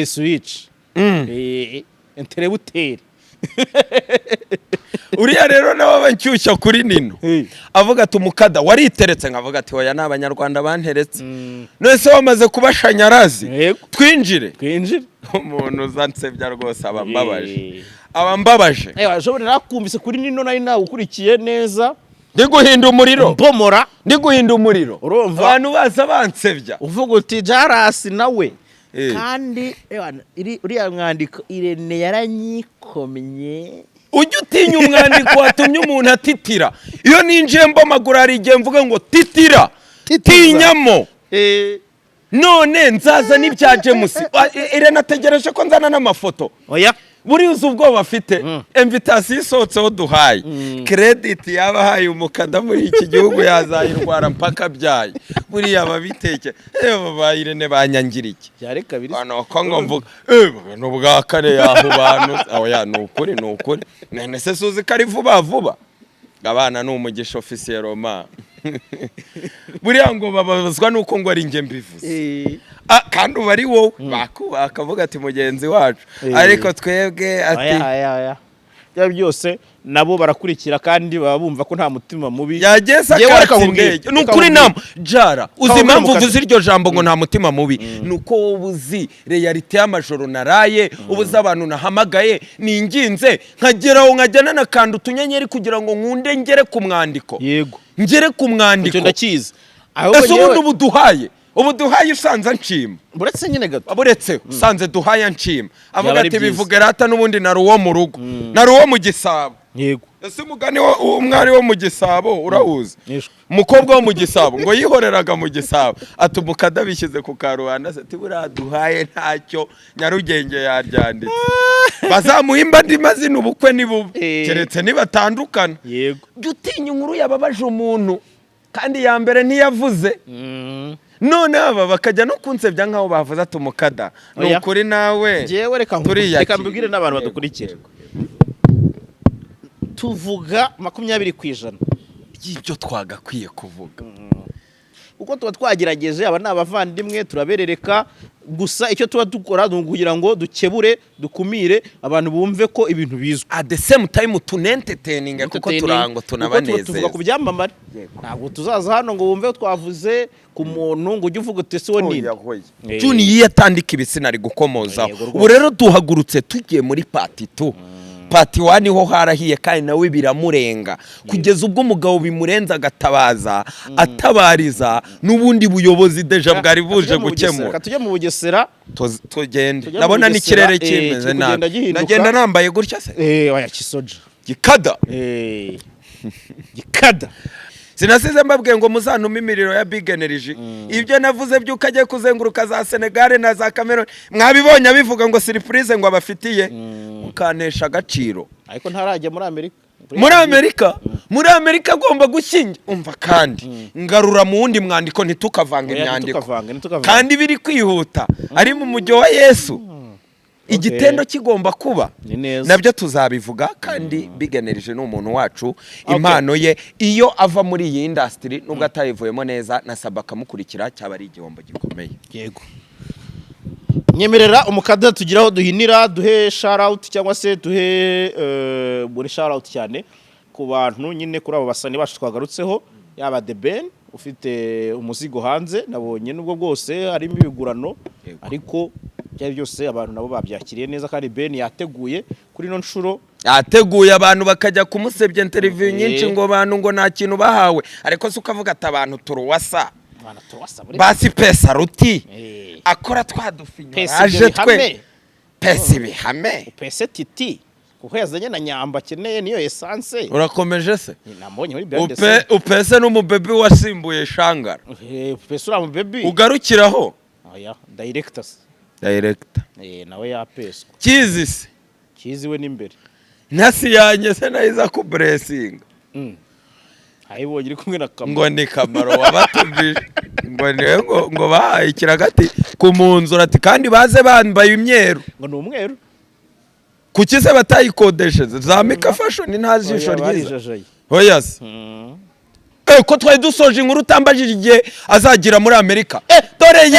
switch interrupteur
uriya rero nawe abancyushya kuri nino avuga ati umukada wariteretse nkavuga ati oya n'abanyarwanda banteretse nese wamaze kubashanyarazi twinjire umuntu uzansebya rwose abambabaje
ashobora nakumvise kuri nino nari nawe ukurikiye neza
ndi guhinda umuriro
mbomora
ndi guhinda umuriro abantu baza bansebya
uvuga uti JALAS nawe kandi uriya mwandiko Irene yaranyikomye
ujya utinya umwandiko watumye umuntu atitira iyo ninjiye mbomagura hari igihe mvuga ngo titira tinyamo none nzaza n'ibya James Irene ategereje ko nzana n'amafoto
oya
buri uzi ubwoba afite invitation isohotseho duhaye credit yabahaye umukada muri iki gihugu yazayirwara mpaka byaye buriya babiteke baba Irene banyangirira iki
cyari kabiri
bano ko ngo mvuga n'ubwa kare yaho bantu oya nukuri none se suzi kari vuba abana n'umugisha officier Roma buriya ngo babazwa nuko ngo ari nge mbivuze kandi ubari wowe bakavuga ati mugenzi wacu ariko twebwe ati
ya byose nabo barakurikira kandi baba bumva ko nta mutima mubi
yageze akatsinge nukuri nam jara uzi impamvu uvuze iryo jambo ngo nta mutima mubi nuko wowe uzi reality y'amajoro naraye ubuze abantu nahamagaye ninginze nkageraho nkajyana nakanda utunyenyeri kugira ngo nkunde ngere ku mwandiko
yego
ngere ku mwandiko
icyo ndakiza
ese ubundi ubuduhaye usanze nshima
buretse nyine gato
aburetse usanze duhaye nshima avuga ati bivuge rata n'ubundi nari uwo mu rugo nari uwo mu gisabo
yego
ese umugani umwari wo mu gisabo urawuzi umukobwa wo mu gisabo ngo yihoreraga mu gisabo ati umukada bishyize ku karubanda ati buriya duhaye ntacyo Nyarugenge yaryanditse bazamuhimba andi mazina ubukwe ni bubi keretse nibatandukana
yego
jya utinya inkuru yababaje umuntu kandi ya mbere ntiyavuze none aba bakajya no kunsebya nkaho bavuze ati umukada ni ukuri nawe
jewe reka mbibwire n'abantu badukurikira tuvuga 20%
y'ibyo twagakwiye kuvuga
uko tuba twagerageje aba n'abavandimwe turaberereka gusa icyo tuba dukora kugira ngo dukebure dukumire abantu bumve ko ibintu bizwe
at the same time tunentertaining kuko turango tunabanezeza
tuvuga ku byamamare ntabwo tuzaza hano ngo bumve twavuze ku muntu ngo ujye uvuga utese we nini
Juni yiyatandika ibisina ari gukomozaho ubu rero duhagurutse tugiye muri part 2 part 1 ho harahiye kandi nawe biramurenga kugeza ubwo umugabo bimurenza agatabaza atabariza n'ubundi buyobozi deja bwari buje gukemura
tujye mu Bugesera
tugende nabona n'ikirere kimeze nabi nagenda nambaye gutya se
oya kisoja
gikada
gikada
sinasize mbabwiye ngo muzanuma imiriro ya Big Energy ibyo navuze byuko agiye kuzenguruka za Senegal na za Cameroon mwabibonye abivuga ngo surprise ngo abafitiye ukanesha agaciro
ariko ntarajya
muri Amerika agomba gushinga umva kandi ngarura mu wundi mwandiko ntitukavanga imyandiko kandi biri kwihuta ari mu mujyo wa Yesu igitendo kigomba kuba nabyo tuzabivuga kandi Big Energy n'umuntu wacu impano ye iyo ava muri iyi industry nubwo atayivuyemo neza na Sabaka mukurikira cyaba ari igihombo gikomeye
yego nyemerera umukada tugiraho duhinira duhe shout out cyangwa se duhe muri shout out cyane ku bantu nyine kuri abo basani bacu twagarutseho yaba The Ben ufite umuzigo hanze nabonye nubwo bwose harimo ibigurano ariko byari byose abantu nabo babyakiriye neza kandi Ben yateguye kuri no nshuro
yateguye abantu bakajya kumusebya interview nyinshi ngo bantu ngo nta kintu bahawe ariko se ukavuga ati abantu turuwasa basi pesa ruti akora twadufinyo aje twe pesa bihame
pesa titi kuko yazanye na nyamba akeneye niyo essence
urakomeje se
nambonye muri BNDC
upese n'umubebi wasimbuye shangara
upese ura mu baby
ugarukiraho
oya director nawe yapeswa
kizi
we n'imbere
ntasi yanjye se nayiza ku blessing
ayibonye iri kumwe na kamaro
ngo ni kamaro wabatubije ngo niwe ngo bahaye ikiragati ku munzura ati kandi baze bambaye imyeru
ngo ni umweru
kuki se batayikodesheje za Mika Fashion ntazisho ryiza oya se ko twari dusoje inkuru utambajije igihe azagira muri Amerika dore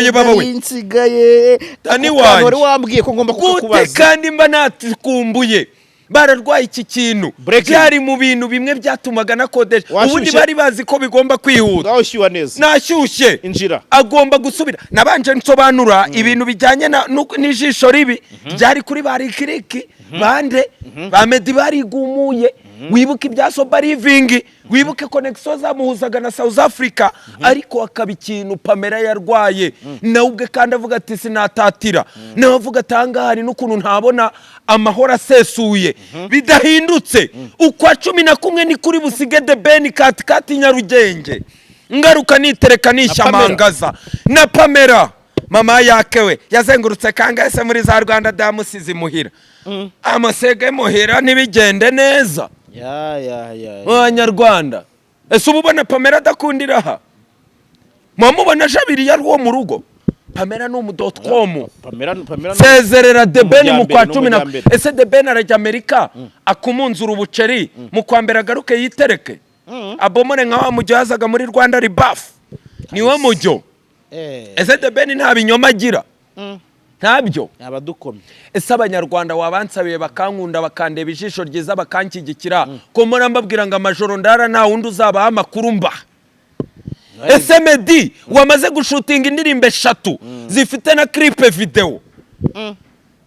yebabuye
insigaye
tani wanjye
wari wambwiye ko ngomba kukubaza
kandi mba natukumbuye bararwaye iki kintu byari mu bintu bimwe byatumaga nakodesha ubundi bari bazi ko bigomba kwihuta
nashyuha neza
nashyushye
injira
agomba gusubira nabanje nsobanura ibintu bijyanye n'ijisho ribi byari kuri barikiriki bande bamedi barigumuye wibuke ibyaso barivingi wibuke connection zamuhuzaga na South Africa ariko akaba ikintu Pamela yarwaye nawe ubwe kandi avuga ati sinatatira nawe avuga atanga hari n'ukuntu ntabona amahoro asesuye bidahindutse ukwa 11 ni kuri busige de Ben katikati Nyarugenge ngaruka nitereka nishamangaza na Pamela mama yakewe yazengurutse kangase muri za Rwanda damusizi muhira amasege muhira nibigende neza Abanyarwanda ese ubona Pamela adakundira aha mwamubona jabiri yari wo mu rugo Pamela n'umu.com sezerera de Ben mu kwa 10 ese de Ben arajya Amerika akumunzura ubuceri mu kwambera garuke yitereke abomore nka wa mujyo yazaga muri Rwanda ribaf niwe mujyo ese de Ben nta binyoma agira ntabyo
abadukomye
ese abanyarwanda wabansabiye bakankunda bakandeba ijisho ryiza bakankigikira ko mura mbabwira ngo amajoro ndara nta wundi uzabaha amakuru mba ese Medi wamaze gushutinga indirimbo 3 zifite na clip video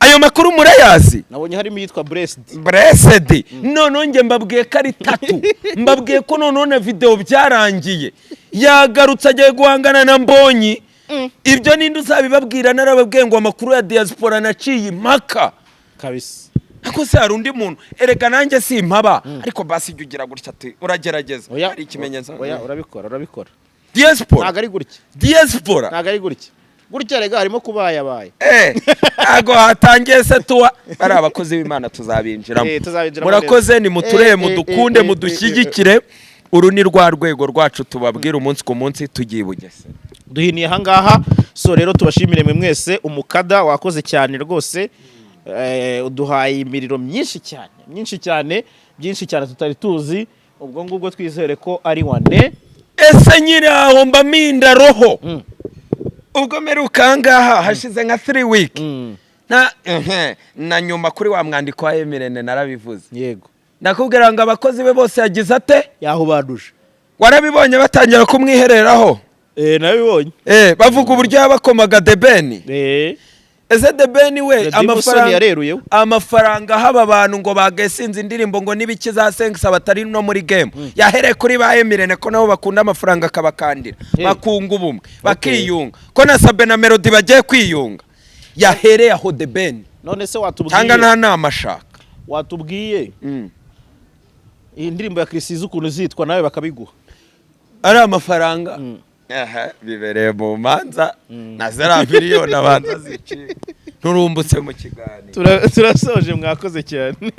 ayo makuru murayazi
nabonye harimo yitwa
Blessed none nge mbabwiye ko ari 3 mbabwiye ko none video byarangiye yagarutse agiye guhangana na Mbonyi ibyo ninde uzabibabwira narababwiye ngo amakuru ya diaspora naciye impaka
kabisa
ako se hari undi muntu erega nanjye simpaba ariko basi ugira gutya ati uragerageza ari ikimenyetso
urabikora
diaspora
ntago ari gutya
diaspora
ntago ari gutya rega harimo kubayabaye
ago hatangiye se tuwa ari abakozi b'Imana tuzabinjiramo murakoze ni mutureye mudukunde mudushyigikire uru ni rwa rwego rwacu tubabwira umunsi ku munsi tugiye Bugese
duhiniye hangaha so rero tubashimire mwe mwese umukada wakoze cyane rwose uduhaye imiriro myinshi cyane byinshi cyane tutari tuzi ubwo ngubwo twizere ko ari wane
ese nyiraho mba minda roho ubwo meruka ngaha hashize nka 3 week na nyuma kuri wa mwandiko wa Emirene narabivuze
yego
nakubwira ngo abakozi be bose yagize ate
yahubaduje
warabibonye batangira kumwihereraho
nabibonye
bavuga uburyo yabakomaga de Ben ese de Ben we amafaranga haba abantu ngo bagasinze indirimbo ngo nibikiza sense abatari no muri game yahereye kuri ba Emirene ko nabo bakunda amafaranga akabakandira bakunga ubumwe bakiyunga ko na Sabe na Melody bagiye kwiyunga yahereye aho de Ben
none se watubwiye
tanga nta namashaka
watubwiye iyi ndirimbo ya Krisizo ukuntu zitwa nawe bakabiguha
ari amafaranga bibereye mu manza na 0 miliyoni abanza zici nturumbutse mu kiganiro
turasoje mwakoze cyane